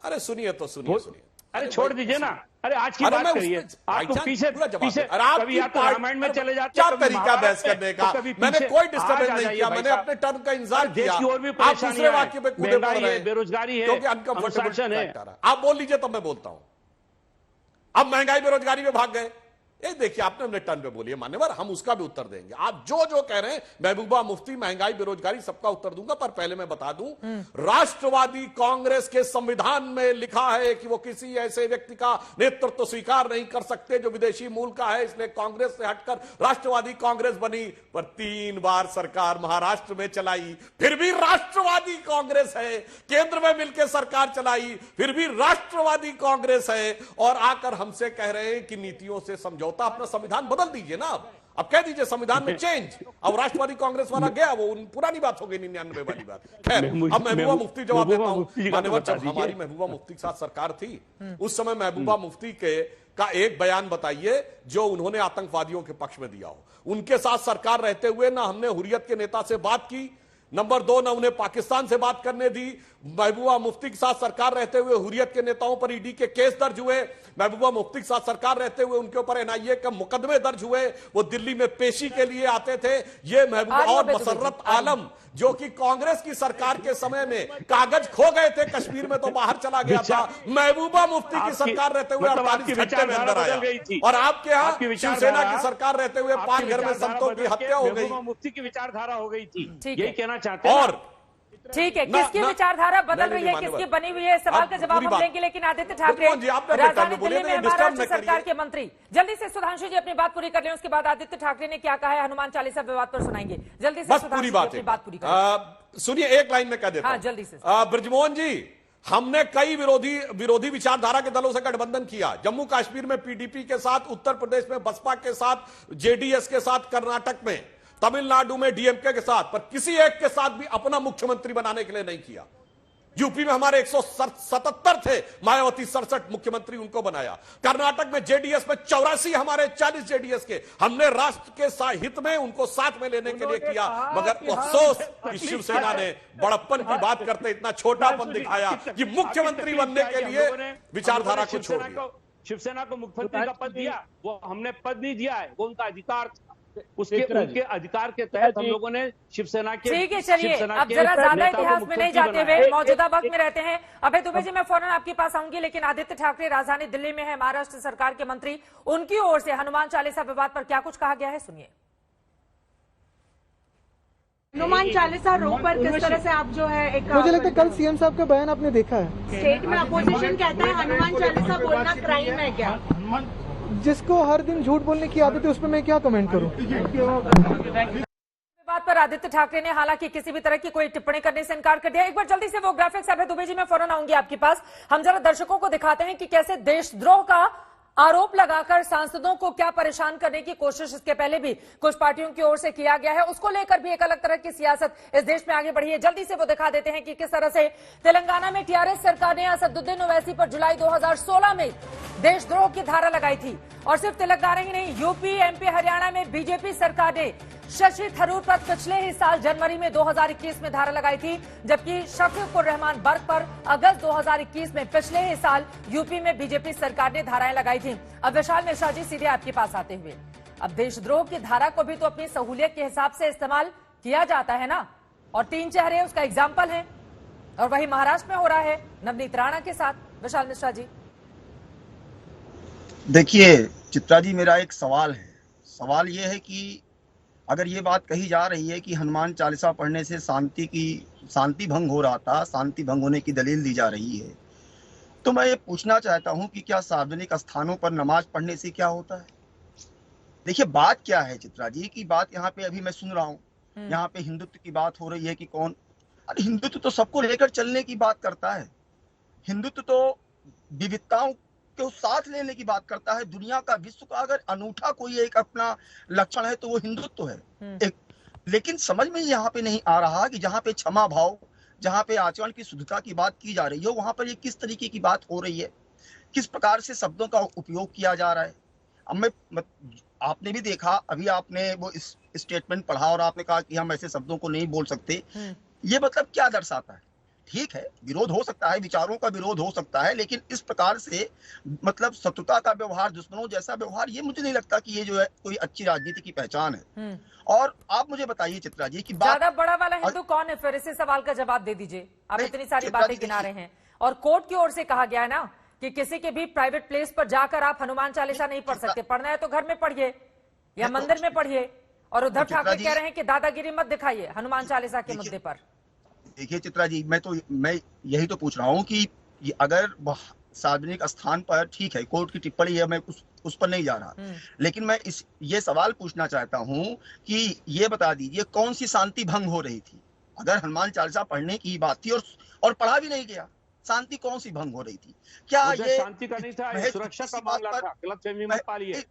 अरे सुनिए तो सुनिए। अरे छोड़ दीजिए ना। अरे आज की अरे बात मैं करिए। उसमें आप तो भाईजान पीछे पूरा जवाब पीछे दे। अरे आपकी कभी या तो पार्टी- रामायण में अरे चले जाते क्या कभी तरीका महाभारत बहस में, करने तो का? कभी मैंने पीछे। कोई आज डिस्टर्बेंस आ नहीं जाइए किया, भाई मैंने साहब। अपने टर्न का इंतजार अरे देश किया। की और भी आप परेशानियां दूसरे हैं। वाक्य पे कूदे पड़ महंगाई रहे है, हैं बेरोजगारी है, क्योंकि अनकंफर्टेबल अनुशासन है। फैक्टर है। आप बोल लीजिए तब मैं बोलता हूं। अब महंगाई बेरोजगारी में भाग गए। ये देखिए आपने हमने टर्न पे बोली है मान्यवर, हम उसका भी उत्तर देंगे। आप जो जो कह रहे हैं महबूबा मुफ्ती, महंगाई, बेरोजगारी, सबका उत्तर दूंगा। पर पहले मैं बता दूं, राष्ट्रवादी कांग्रेस के संविधान में लिखा है कि वो किसी ऐसे व्यक्ति का नेतृत्व स्वीकार नहीं कर सकते जो विदेशी मूल का है, इसलिए कांग्रेस से हटकर राष्ट्रवादी कांग्रेस बनी। पर 3 बार सरकार महाराष्ट्र में चलाई, फिर भी राष्ट्रवादी कांग्रेस है। केंद्र में मिलकर सरकार चलाई, फिर भी राष्ट्रवादी कांग्रेस है। और आकर हमसे कह रहे हैं कि नीतियों से समझौता। अपना संविधान बदल दीजिए ना। अब कह दीजिए संविधान में चेंज। अब राष्ट्रवादी कांग्रेस वाला गया, वो पुरानी बात हो गई 99 वाली बात। खैर, अब महबूबा मुफ्ती जवाब देता हूं। मान्यवर, जब हमारी महबूबा मुफ्ती के साथ सरकार थी, उस समय महबूबा मुफ्ती का एक बयान बताइए जो उन्होंने आतंकवादियों के पक्ष में दिया हो। उनके साथ सरकार रहते हुए ना हमने हुर्रियत के नेता से बात की, नंबर 2 ना उन्हें पाकिस्तान से बात करने दी। महबूबा मुफ्ती के साथ सरकार रहते हुए हुर्रियत के नेताओं पर ईडी के केस दर्ज हुए। महबूबा मुफ्ती के साथ सरकार रहते हुए उनके ऊपर एनआईए के मुकदमे दर्ज हुए। वो दिल्ली में पेशी के लिए आते थे। ये महबूबा और मसर्रत आलम जो कि कांग्रेस की सरकार के समय में कागज खो गए थे कश्मीर में, तो बाहर चला गया था। महबूबा मुफ्ती की सरकार रहते हुए 48 घंटे में अंदर आया। और आपके यहाँ शिवसेना की सरकार रहते हुए 5 घर में संतों की हत्या हो गई। मुफ्ती की विचारधारा हो गई थी, ठीक यही है। कहना चाहते हैं। और ठीक है, किसकी विचारधारा बदल रही है, किसकी बनी हुई है, सवाल का जवाब हम देंगे। लेकिन आदित्य ठाकरे राजधानी दिल्ली में महाराष्ट्र सरकार के मंत्री, जल्दी से सुधांशु जी अपनी बात पूरी कर लें, उसके बाद आदित्य ठाकरे ने क्या कहा है हनुमान चालीसा विवाद पर सुनाएंगे। जल्दी से पूरी बात पूरी करें। सुनिए, एक लाइन में कह देता हूं। जल्दी से। ब्रजमोहन जी, हमने कई विरोधी विचारधारा के दलों से गठबंधन किया। जम्मू कश्मीर में पीडीपी के साथ, उत्तर प्रदेश में बसपा के साथ, जेडीएस के साथ, कर्नाटक में, तमिलनाडु में डीएमके के साथ, पर किसी एक के साथ भी अपना मुख्यमंत्री बनाने के लिए नहीं किया। यूपी में हमारे 177 थे, मायावती 67 मुख्यमंत्री उनको बनाया। कर्नाटक में जेडीएस में 84 हमारे 40 जेडीएस के, हमने राष्ट्र के हित में उनको साथ में लेने के लिए किया। मगर अफसोस कि शिवसेना ने बड़प्पन की बात करते इतना छोटापन दिखाया कि मुख्यमंत्री बनने के लिए विचारधारा को छोड़ दिया। शिवसेना को मुख्यमंत्री का पद दिया, वो हमने पद नहीं दिया है, वो उनका अधिकार था। उनके अधिकार के तहत हम लोगों ने शिवसेना के, ठीक है, चलिए अब जरा ज्यादा इतिहास में नहीं जाते हुए मौजूदा वक्त में रहते हैं। अभय दुबे जी, मैं फौरन आपके पास आऊंगी, लेकिन आदित्य ठाकरे राजधानी दिल्ली में है, महाराष्ट्र सरकार के मंत्री, उनकी ओर से हनुमान चालीसा विवाद पर क्या कुछ कहा गया है, सुनिए। हनुमान चालीसा रो पर किस तरह से आप जो है एक, मुझे लगता है कल सीएम साहब का बयान आपने देखा है। स्टेट में अपोजिशन कहता है हनुमान चालीसा बोलना क्राइम है क्या? जिसको हर दिन झूठ बोलने की आदत है उस पर मैं क्या कमेंट करूं। बात पर आदित्य ठाकरे ने हालांकि किसी भी तरह की कोई टिप्पणी करने से इनकार कर दिया। एक बार जल्दी से वो ग्राफिक्स अभय दुबे जी, मैं फौरन आऊंगी आपके पास। हम जरा दर्शकों को दिखाते हैं कि कैसे देशद्रोह का आरोप लगाकर सांसदों को क्या परेशान करने की कोशिश इसके पहले भी कुछ पार्टियों की ओर से किया गया है, उसको लेकर भी एक अलग तरह की सियासत इस देश में आगे बढ़ी है। जल्दी से वो दिखा देते हैं कि किस तरह से तेलंगाना में टीआरएस सरकार ने असदुद्दीन ओवैसी पर जुलाई 2016 में देशद्रोह की धारा लगाई थी। और सिर्फ तेलंगाना ही नहीं, यूपी, एमपी, हरियाणा में बीजेपी सरकार ने शशि थरूर पर पिछले ही साल जनवरी में 2021 में धारा लगाई थी, जबकि शफीकुर रहमान बर्क पर अगस्त 2021 में पिछले ही साल यूपी में बीजेपी सरकार ने धाराएं लगाई थी। अब विशाल मिश्रा जी, सीधे आपके पास आते हुए, अब देशद्रोह की धारा को भी तो अपनी सहूलियत के हिसाब से इस्तेमाल किया जाता है ना, और 3 चेहरे उसका एग्जाम्पल है, और वही महाराष्ट्र में हो रहा है नवनीत राणा के साथ। विशाल मिश्रा जी, देखिए चित्रा जी, मेरा एक सवाल है। सवाल ये है कि अगर ये बात कही जा रही है कि हनुमान चालीसा पढ़ने से शांति भंग हो रहा था, शांति भंग होने की दलील दी जा रही है, तो मैं ये पूछना चाहता हूं कि क्या सार्वजनिक स्थानों पर नमाज पढ़ने से क्या होता है? देखिए बात क्या है चित्रा जी, की बात यहाँ पे अभी मैं सुन रहा हूँ, यहाँ पे हिंदुत्व की बात हो रही है कि कौन, अरे हिंदुत्व तो सबको लेकर चलने की बात करता है। हिंदुत्व तो विविधताओं को साथ लेने की बात करता है। दुनिया का, विश्व का अगर अनूठा कोई एक अपना लक्षण है तो वो हिंदुत्व है एक। लेकिन समझ में यहाँ पे नहीं आ रहा कि जहाँ पे क्षमा भाव, जहाँ पे आचरण की शुद्धता की बात की जा रही है, वहां पर ये किस तरीके की बात हो रही है, किस प्रकार से शब्दों का उपयोग किया जा रहा है। अब मैं आपने भी देखा, अभी आपने वो इस स्टेटमेंट पढ़ा और आपने कहा कि हम ऐसे शब्दों को नहीं बोल सकते। ये मतलब क्या दर्शाता है? ठीक है, विरोध हो सकता है, विचारों का विरोध हो सकता है, लेकिन इस प्रकार से मतलब शत्रुता का व्यवहार, दुश्मनों जैसा व्यवहार, ये मुझे नहीं लगता कि ये जो है कोई अच्छी राजनीति की पहचान है। और आप मुझे बताइए चित्रा जी कि ज्यादा बड़ा वाला हिंदू कौन है फिर? इसी सवाल का जवाब दे दीजिए। आप इतनी सारी बातें गिना रहे हैं और कोर्ट की ओर से कहा गया है ना कि किसी के भी प्राइवेट प्लेस पर जाकर आप हनुमान चालीसा नहीं पढ़ सकते। पढ़ना है तो घर में पढ़िए या मंदिर में पढ़िए। और उद्धव ठाकरे कह रहे हैं कि दादागिरी मत दिखाइए हनुमान चालीसा के मुद्दे पर। देखिए चित्रा जी, मैं यही तो पूछ रहा हूँ कि अगर सार्वजनिक स्थान पर, ठीक है कोर्ट की टिप्पणी है, मैं उस पर नहीं जा रहा, लेकिन मैं ये सवाल पूछना चाहता हूँ कि ये बता दीजिए कौन सी शांति भंग हो रही थी? अगर हनुमान चालीसा पढ़ने की बात थी और पढ़ा भी नहीं गया, शांति कौन सी भंग हो रही थी? क्या ये शांति का नहीं था, सुरक्षा का मामला था, गलतफहमी मत पालिए।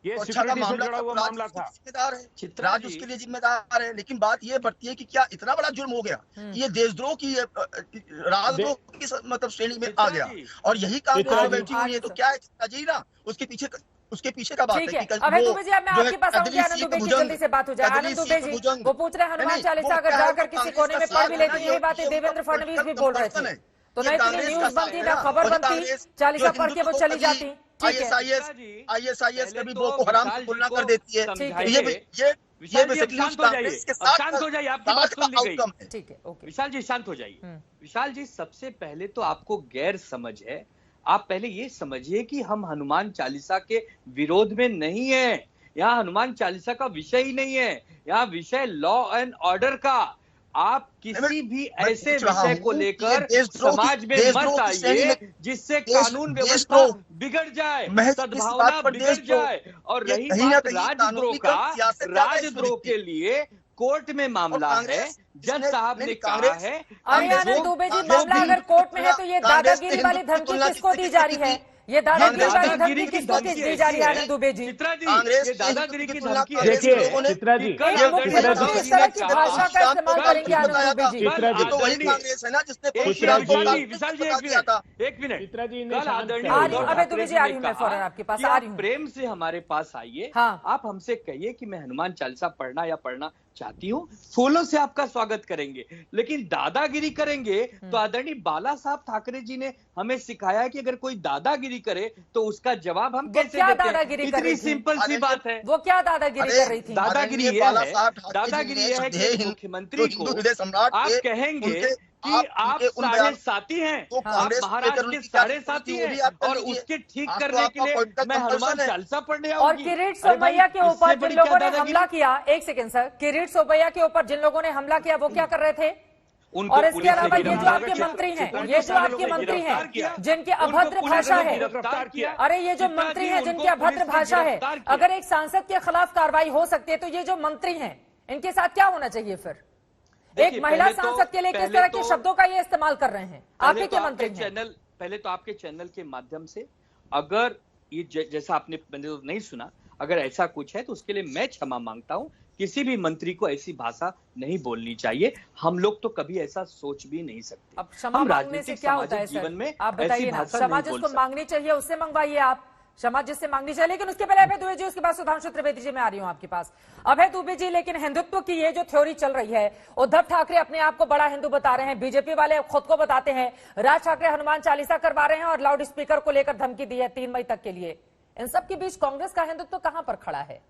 ये सिक्योरिटी से जुड़ा हुआ मामला था। जिम्मेदार है राज्य, उसके लिए जिम्मेदार है, लेकिन बात ये बढ़ती है कि क्या इतना बड़ा जुर्म हो गया कि ये देशद्रोह की, राजद्रोह की मतलब श्रेणी में आ गया और यही कांग्रेस बैठी हुई है। तो क्या है चित्रा जी ना, उसके पीछे का बात है कि अभय दुबे जी, मैं आपके पास आऊंगी। आनंद दुबे की जल्दी से बात हो जाए। आनंद दुबे जी वो पूछ रहे हैं हनुमान चालीसा अगर जाकर किसी कोने में पढ़ भी लेती, यही बातें देवेंद्र फडणवीस भी बोल रहे थे। तो न इतनी न्यूज बनती, न खबर बनती, चालीसा पढ़ के वो चली जाती। ISIS कभी बोको हराम की तुलना कर देती है। ये शांत हो जाइए, शांत हो जाइए, आपकी बात सुन ली गई। ठीक है, ओके विशाल जी शांत हो जाइए। विशाल जी, सबसे पहले तो आपको गैर समझ है। आप पहले ये समझिए कि हम हनुमान चालीसा के विरोध में नहीं है। यहाँ हनुमान चालीसा का विषय ही नहीं है, यहाँ विषय लॉ एंड ऑर्डर का। आप किसी भी ऐसे विषय को लेकर समाज में मत आइए जिससे कानून व्यवस्था बिगड़ जाए, सद्भावना बिगड़ जाए। और रही बात राजद्रोह का, राजद्रोह के लिए कोर्ट में मामला है, जज साहब ने कहा है। आनंद दुबे जी, मामला अगर कोर्ट में है तो ये दादागिरी वाली धमकी किसको दी जा रही है? ये दादागिरी वाली धमकी किसको दी जा रही है? आनंद दुबे जी, चित्रा जी, ये दादागिरी की धमकी है। देखिए चित्रा जी, मुख्यमंत्री इस तरह की भाषा का इस्तेमाल करेंगे आनंद दुबे जी। चित्रा जी, तो वही कांग्रेस है ना जिसने विशाल जी एक मिनट, चित्रा जी कल आदरणीय अभय दुबे जी आ रही हूँ, मैं फौरन आपके पास आ रही हूँ। प्रेम से हमारे पास आइए, आप हमसे कहिए कि मैं हनुमान चालीसा पढ़ना या पढ़ना चाहती हूँ, फूलों से आपका स्वागत करेंगे। लेकिन दादागिरी करेंगे तो आदरणीय बाला साहब ठाकरे जी ने हमें सिखाया कि अगर कोई दादागिरी करे तो उसका जवाब हम कैसे देते हैं। इतनी सिंपल सी बात है। वो क्या दादागिरी कर रही थी? दादागिरी ये है कि मुख्यमंत्री को आप कहेंगे कि आप साढ़े साथी हैं, आप महाराष्ट्र के साढ़े साथी हैं, और उसके ठीक करने के लिए मैं हनुमान चालीसा पढ़ने आऊंगी। और किरीट सोमैया के ऊपर जिन लोगों ने हमला किया, एक सेकंड सर, किरीट सोमैया के ऊपर जिन लोगों ने हमला किया वो क्या कर रहे थे? और इसके अलावा ये जो आपके मंत्री हैं, ये जो आपके मंत्री हैं जिनकी अभद्र भाषा है, अरे ये जो मंत्री हैं जिनकी अभद्र भाषा है, अगर एक सांसद के खिलाफ कार्रवाई हो सकती है तो ये जो मंत्री हैं इनके साथ क्या होना चाहिए फिर? एक महिला सांसद के लिए किस तरह के शब्दों का ये इस्तेमाल कर रहे हैं? आप ही के मंत्री हैं। पहले तो आपके चैनल के माध्यम से अगर ये जैसा आपने मैंने तो नहीं सुना, अगर ऐसा कुछ है तो उसके लिए मैं क्षमा मांगता हूं। किसी भी मंत्री को ऐसी भाषा नहीं बोलनी चाहिए। हम लोग तो कभी ऐसा सोच भी नहीं सकते। अब क्षमा मांगने से क्या होता है जीवन में? आप बताइए ना, क्षमा जिसको मांगनी चाहिए उससे मंगवाइए आप, क्षमा जिससे मांगनी चाहिए। लेकिन उसके पहले अभय दुबे जी, उसके बाद सुधांशु त्रिवेदी जी, मैं आ रही हूं आपके पास। अभय दुबे जी, लेकिन हिंदुत्व की ये जो थ्योरी चल रही है, उद्धव ठाकरे अपने आप को बड़ा हिंदू बता रहे हैं, बीजेपी वाले खुद को बताते हैं, राज ठाकरे हनुमान चालीसा करवा रहे हैं और लाउड स्पीकर को लेकर धमकी दी है 3 मई तक के लिए। इन सब के बीच कांग्रेस का हिंदुत्व कहां पर खड़ा है?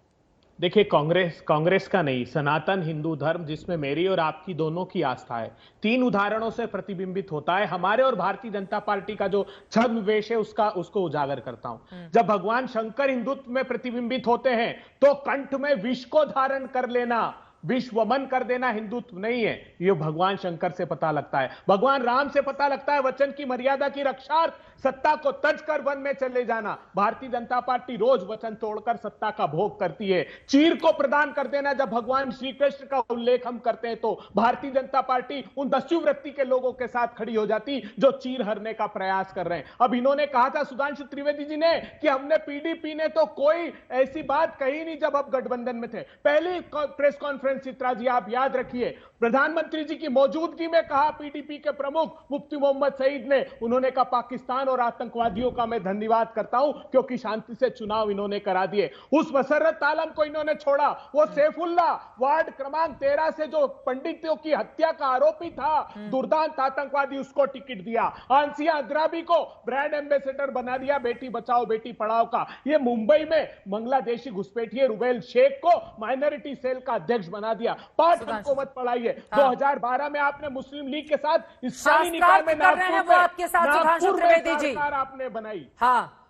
देखिए, कांग्रेस का नहीं, सनातन हिंदू धर्म जिसमें मेरी और आपकी दोनों की आस्था है, 3 उदाहरणों से प्रतिबिंबित होता है। हमारे और भारतीय जनता पार्टी का जो छद्मवेश है उसको उजागर करता हूं। जब भगवान शंकर हिंदुत्व में प्रतिबिंबित होते हैं तो कंठ में विष को धारण कर लेना, विश्वमन कर देना हिंदुत्व नहीं है। ये भगवान शंकर से पता लगता है, भगवान राम से पता लगता है। वचन की मर्यादा की रक्षार्थ सत्ता को तज कर वन में चले जाना। भारतीय जनता पार्टी रोज वचन तोड़कर सत्ता का भोग करती है। चीर को प्रदान कर देना जब भगवान श्री कृष्ण का उल्लेख हम करते हैं तो भारतीय जनता पार्टी उन दस्युवृत्ति के लोगों के साथ खड़ी हो जाती जो चीर हरने का प्रयास कर रहे हैं। अब इन्होंने कहा था सुधांशु त्रिवेदी जी ने कि हमने पीडीपी ने तो कोई ऐसी बात कही नहीं जब हम गठबंधन में थे। पहली press conference friend Chitra ji, आप याद रखिए, प्रधानमंत्री जी की मौजूदगी में कहा पीडीपी के प्रमुख मुफ्ती मोहम्मद सईद ने, उन्होंने कहा पाकिस्तान और आतंकवादियों का मैं धन्यवाद करता हूं क्योंकि शांति से चुनाव इन्होंने करा दिए। उस मसर्रत आलम को इन्होंने छोड़ा, वो सैफुल्ला वार्ड क्रमांक 13 से जो पंडितों की हत्या का आरोपी था, दुर्दांत आतंकवादी, उसको टिकट दिया। आंसिया अग्राबी को ब्रांड एम्बेसडर बना दिया बेटी बचाओ बेटी पढ़ाओ का। ये मुंबई में बांग्लादेशी घुसपैठिए रुबेल शेख को माइनॉरिटी सेल का अध्यक्ष बना दिया। पाठ हमको मत पढ़ाइए। 2012 में आपने मुस्लिम लीग के साथ स्थानीय निकाय में नागपुर में सरकार आपने बनाई। हाँ,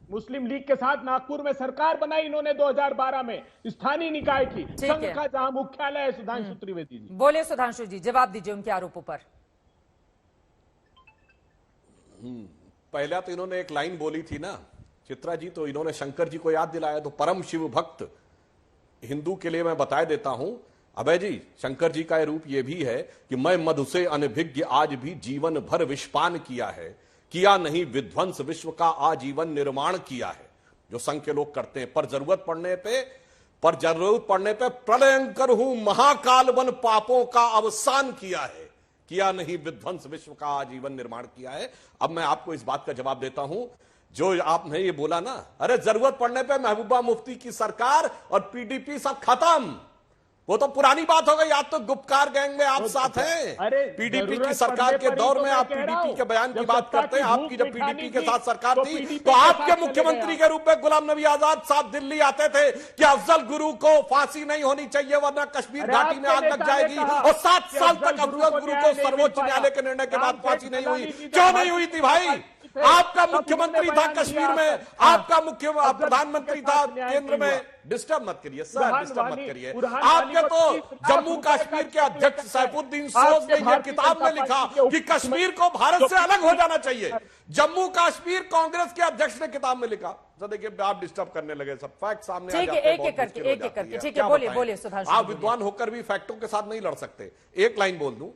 मुस्लिम लीग के साथ नागपुर में सरकार बनाई इन्होंने 2012 में स्थानीय निकाय की, संघ का जहां मुख्यालय है। सुधांशु त्रिवेदी जी बोले, सुधांशु जी जवाब दीजिए उनके आरोपों पर। पहला तो इन्होंने एक लाइन बोली थी ना चित्रा जी, तो इन्होंने शंकर जी को याद दिलाया। तो परम शिव भक्त हिंदू के लिए मैं बता देता हूं अभय जी, शंकर जी का रूप यह भी है कि मैं मधु से अनभिज्ञ आज भी जीवन भर विषपान किया है, किया नहीं विध्वंस विश्व का आजीवन निर्माण किया है। जो संघ के लोग करते हैं, पर जरूरत पड़ने पे प्रलयंकर हूं महाकाल बन पापों का अवसान किया है, किया नहीं विध्वंस विश्व का आजीवन निर्माण किया है। अब मैं आपको इस बात का जवाब देता हूं, जो आपने ये बोला ना, अरे जरूरत पड़ने पे महबूबा मुफ्ती की सरकार और पीडीपी सब खत्म, वो तो पुरानी बात हो गई। आप तो गुपकार गैंग में आप साथ हैं। पीडीपी की सरकार के दौर में आप पीडीपी के बयान की बात करते हैं। आपकी जब पीडीपी के साथ सरकार थी तो आपके मुख्यमंत्री के रूप में गुलाम नबी आजाद साहब दिल्ली आते थे कि अफजल गुरु को फांसी नहीं होनी चाहिए वरना कश्मीर घाटी में आग लग जाएगी, और 7 साल तक अफजल गुरु को सर्वोच्च न्यायालय के निर्णय के बाद फांसी नहीं हुई। क्यों नहीं हुई थी भाई? आपका मुख्यमंत्री था कश्मीर में, आपका प्रधानमंत्री था केंद्र में। डिस्टर्ब मत करिए सर, डिस्टर्ब मत करिए। आपके तो जम्मू कश्मीर के अध्यक्ष सैफुद्दीन सोज ने यह किताब में लिखा कि कश्मीर को भारत से अलग हो जाना चाहिए। जम्मू कश्मीर कांग्रेस के अध्यक्ष ने किताब में लिखा। तो देखिए आप डिस्टर्ब करने लगे, सब फैक्ट सामने आ जाते हैं। एक करके ठीक है, बोलिए सुधांशु। आप विद्वान होकर भी फैक्टों के साथ नहीं लड़ सकते। एक लाइन बोल दूं।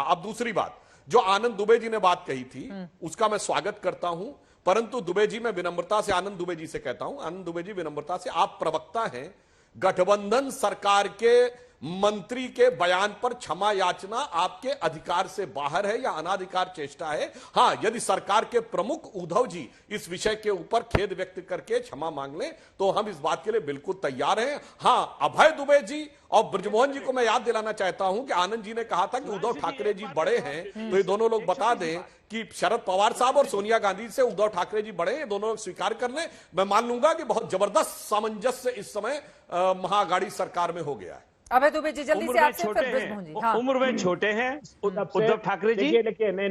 अब दूसरी बात, जो आनंद दुबे जी ने बात कही थी उसका मैं स्वागत करता हूं, परंतु दुबे जी, मैं विनम्रता से आनंद दुबे जी से कहता हूं, आनंद दुबे जी विनम्रता से, आप प्रवक्ता हैं, गठबंधन सरकार के मंत्री के बयान पर क्षमा याचना आपके अधिकार से बाहर है या अनाधिकार चेष्टा है? हां, यदि सरकार के प्रमुख उद्धव जी इस विषय के ऊपर खेद व्यक्त करके क्षमा मांग लें तो हम इस बात के लिए बिल्कुल तैयार हैं। हां, अभय दुबे जी और ब्रजमोहन जी को मैं याद दिलाना चाहता हूं कि आनंद जी ने कहा था कि उद्धव ठाकरे जी बड़े हैं, तो ये दोनों लोग बता दें कि शरद पवार साहब और सोनिया गांधी से उद्धव ठाकरे जी बड़े हैं, दोनों लोग स्वीकार कर लें। मैं मान लूंगा कि बहुत जबरदस्त सामंजस्य इस समय महाअघाड़ी सरकार में हो गया है। अभय दुबे जी जल्दी से आपसे, फिर ब्रजमोहन जी। हाँ। उम्र में छोटे हैं उद्धव ठाकरे जी,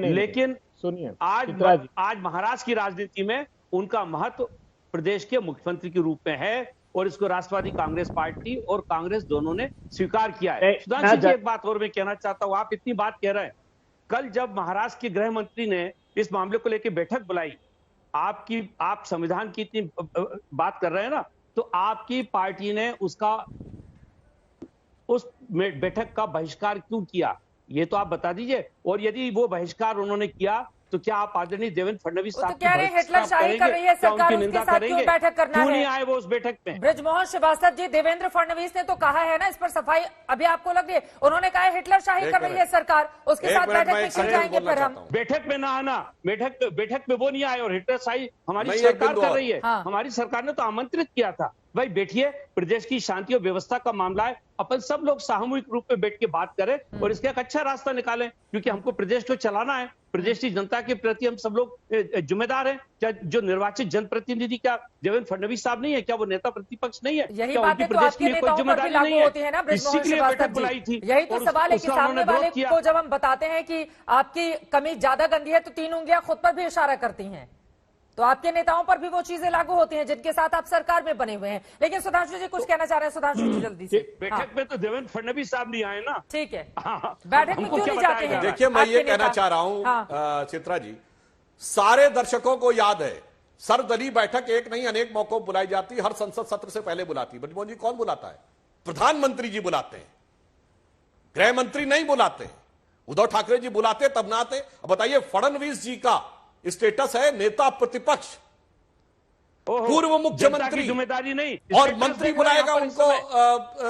लेकिन सुनिए, आज महाराष्ट्र की राजनीति में उनका महत्व प्रदेश के मुख्यमंत्री के रूप में है और इसको राष्ट्रवादी कांग्रेस पार्टी और कांग्रेस दोनों ने स्वीकार किया है। सुधांशु जी, एक बात और मैं कहना चाहता हूं, आप इतनी बात कह रहे हैं, कल जब महाराष्ट्र के गृह मंत्री ने इस मामले को लेकर बैठक बुलाई, आप संविधान की इतनी बात कर रहे हैं ना, तो आपकी पार्टी ने उस बैठक का बहिष्कार क्यों किया, ये तो आप बता दीजिए। और यदि वो बहिष्कार उन्होंने किया तो क्या आप आदरणीय देवेंद्र फडणवीस साहब कह रहे हैं हिटलर शाही कर रही है सरकार, उसके साथ क्यों बैठक करना है? क्यों नहीं आए वो उस बैठक में? ब्रजमोहन श्रीवास्तव जी, देवेंद्र फडणवीस ने तो कहा है ना, इस पर सफाई अभी आपको लग रही है? उन्होंने कहा है हिटलर शाही कर रही है सरकार, उसके साथ बैठक में क्यों जाएंगे? फिर हम बैठक में ना आना, बैठक में वो नहीं आए और हिटलर शाही हमारी सरकार कर रही है। हमारी सरकार ने तो आमंत्रित किया था, भाई बैठिए, प्रदेश की शांति और व्यवस्था का मामला है, अपन सब लोग सामूहिक रूप में बैठ के बात करें और इसका एक अच्छा रास्ता निकालें, क्योंकि हमको प्रदेश को चलाना है। प्रदेश की जनता के प्रति हम सब लोग जिम्मेदार हैं। क्या जो निर्वाचित जनप्रतिनिधि क्या देवेंद्र फडणवीस साहब नहीं है? क्या वो नेता प्रतिपक्ष नहीं है? यही बातें तो आपके नेताओं पर भी लागू होती है ना ब्रजमोहन श्रीवास्तव जी। यही तो सवाल है कि सामने वाले को जब हम बताते हैं कि आपकी कमीज ज्यादा गंदी है तो 3 उंगलियां खुद पर भी इशारा करती हैं, तो आपके नेताओं पर भी वो चीजें लागू होती हैं जिनके साथ आप सरकार में बने हुए हैं। लेकिन सुधांशु जी कुछ कहना चाह रहे हैं। सुधांशु जी जल्दी से। बैठक में तो देवेंद्र फडणवीस साहब नहीं आए ना। ठीक है, बैठक में क्यों नहीं जाते हैं? देखिए, मैं ये कहना चाह रहा हूं चित्रा जी, सारे दर्शकों को याद है सर्वदलीय बैठक एक नहीं अनेक मौकों पर बुलाई जाती, हर संसद सत्र से पहले बुलाती। ब्रजमोहन जी, कौन बुलाता है? प्रधानमंत्री जी बुलाते हैं, गृह मंत्री नहीं बुलाते। उद्धव ठाकरे जी बुलाते तब ना आते। अब बताइए, फडणवीस जी का स्टेटस है नेता प्रतिपक्ष, पूर्व मुख्यमंत्री जिम्मेदारी नहीं और मंत्री बुलाएगा उनको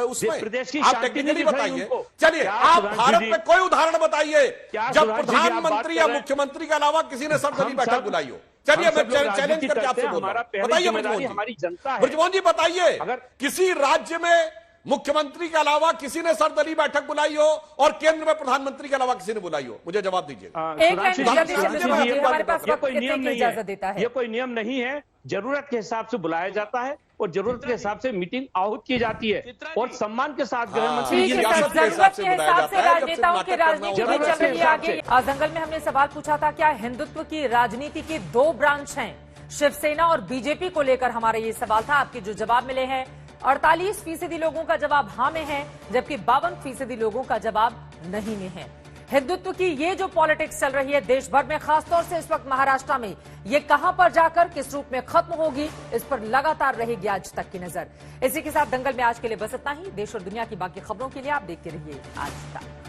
उसमें प्रदेश की आप टेक्निकली बताइए। चलिए आप भारत में कोई उदाहरण बताइए जब प्रधानमंत्री या मुख्यमंत्री के अलावा किसी ने सर्वदलीय बैठक बुलाई हो। चलिए मैं चैलेंज करके आपसे बोल रहा हूं, बताइए हमारी जनता है। ब्रजमोहन जी बताइए, किसी राज्य में मुख्यमंत्री के अलावा किसी ने सर्वदलीय बैठक बुलाई हो और केंद्र में प्रधानमंत्री के अलावा किसी ने बुलाई हो, मुझे जवाब दीजिएगा। ये कोई नियम नहीं है, ये कोई नियम नहीं है। जरूरत के हिसाब से बुलाया जाता है और जरूरत के हिसाब से मीटिंग आहूत की जाती है और सम्मान के साथ गृह मंत्री जरूरत के हिसाब से राजनेताओं की राजनीति चल रही है आगे। दंगल में हमने सवाल पूछा था, क्या हिंदुत्व की राजनीति के दो ब्रांच हैं, शिवसेना और बीजेपी को लेकर हमारा ये सवाल था। आपके जो जवाब मिले हैं 48% लोगों का जवाब हाँ में है, जबकि 52% लोगों का जवाब नहीं में है। हिंदुत्व की ये जो पॉलिटिक्स चल रही है देश भर में, खासतौर से इस वक्त महाराष्ट्र में, ये कहां पर जाकर किस रूप में खत्म होगी, इस पर लगातार रहेगी आज तक की नजर। इसी के साथ दंगल में आज के लिए बस इतना ही। देश और दुनिया की बाकी खबरों के लिए आप देखते रहिए आज तक।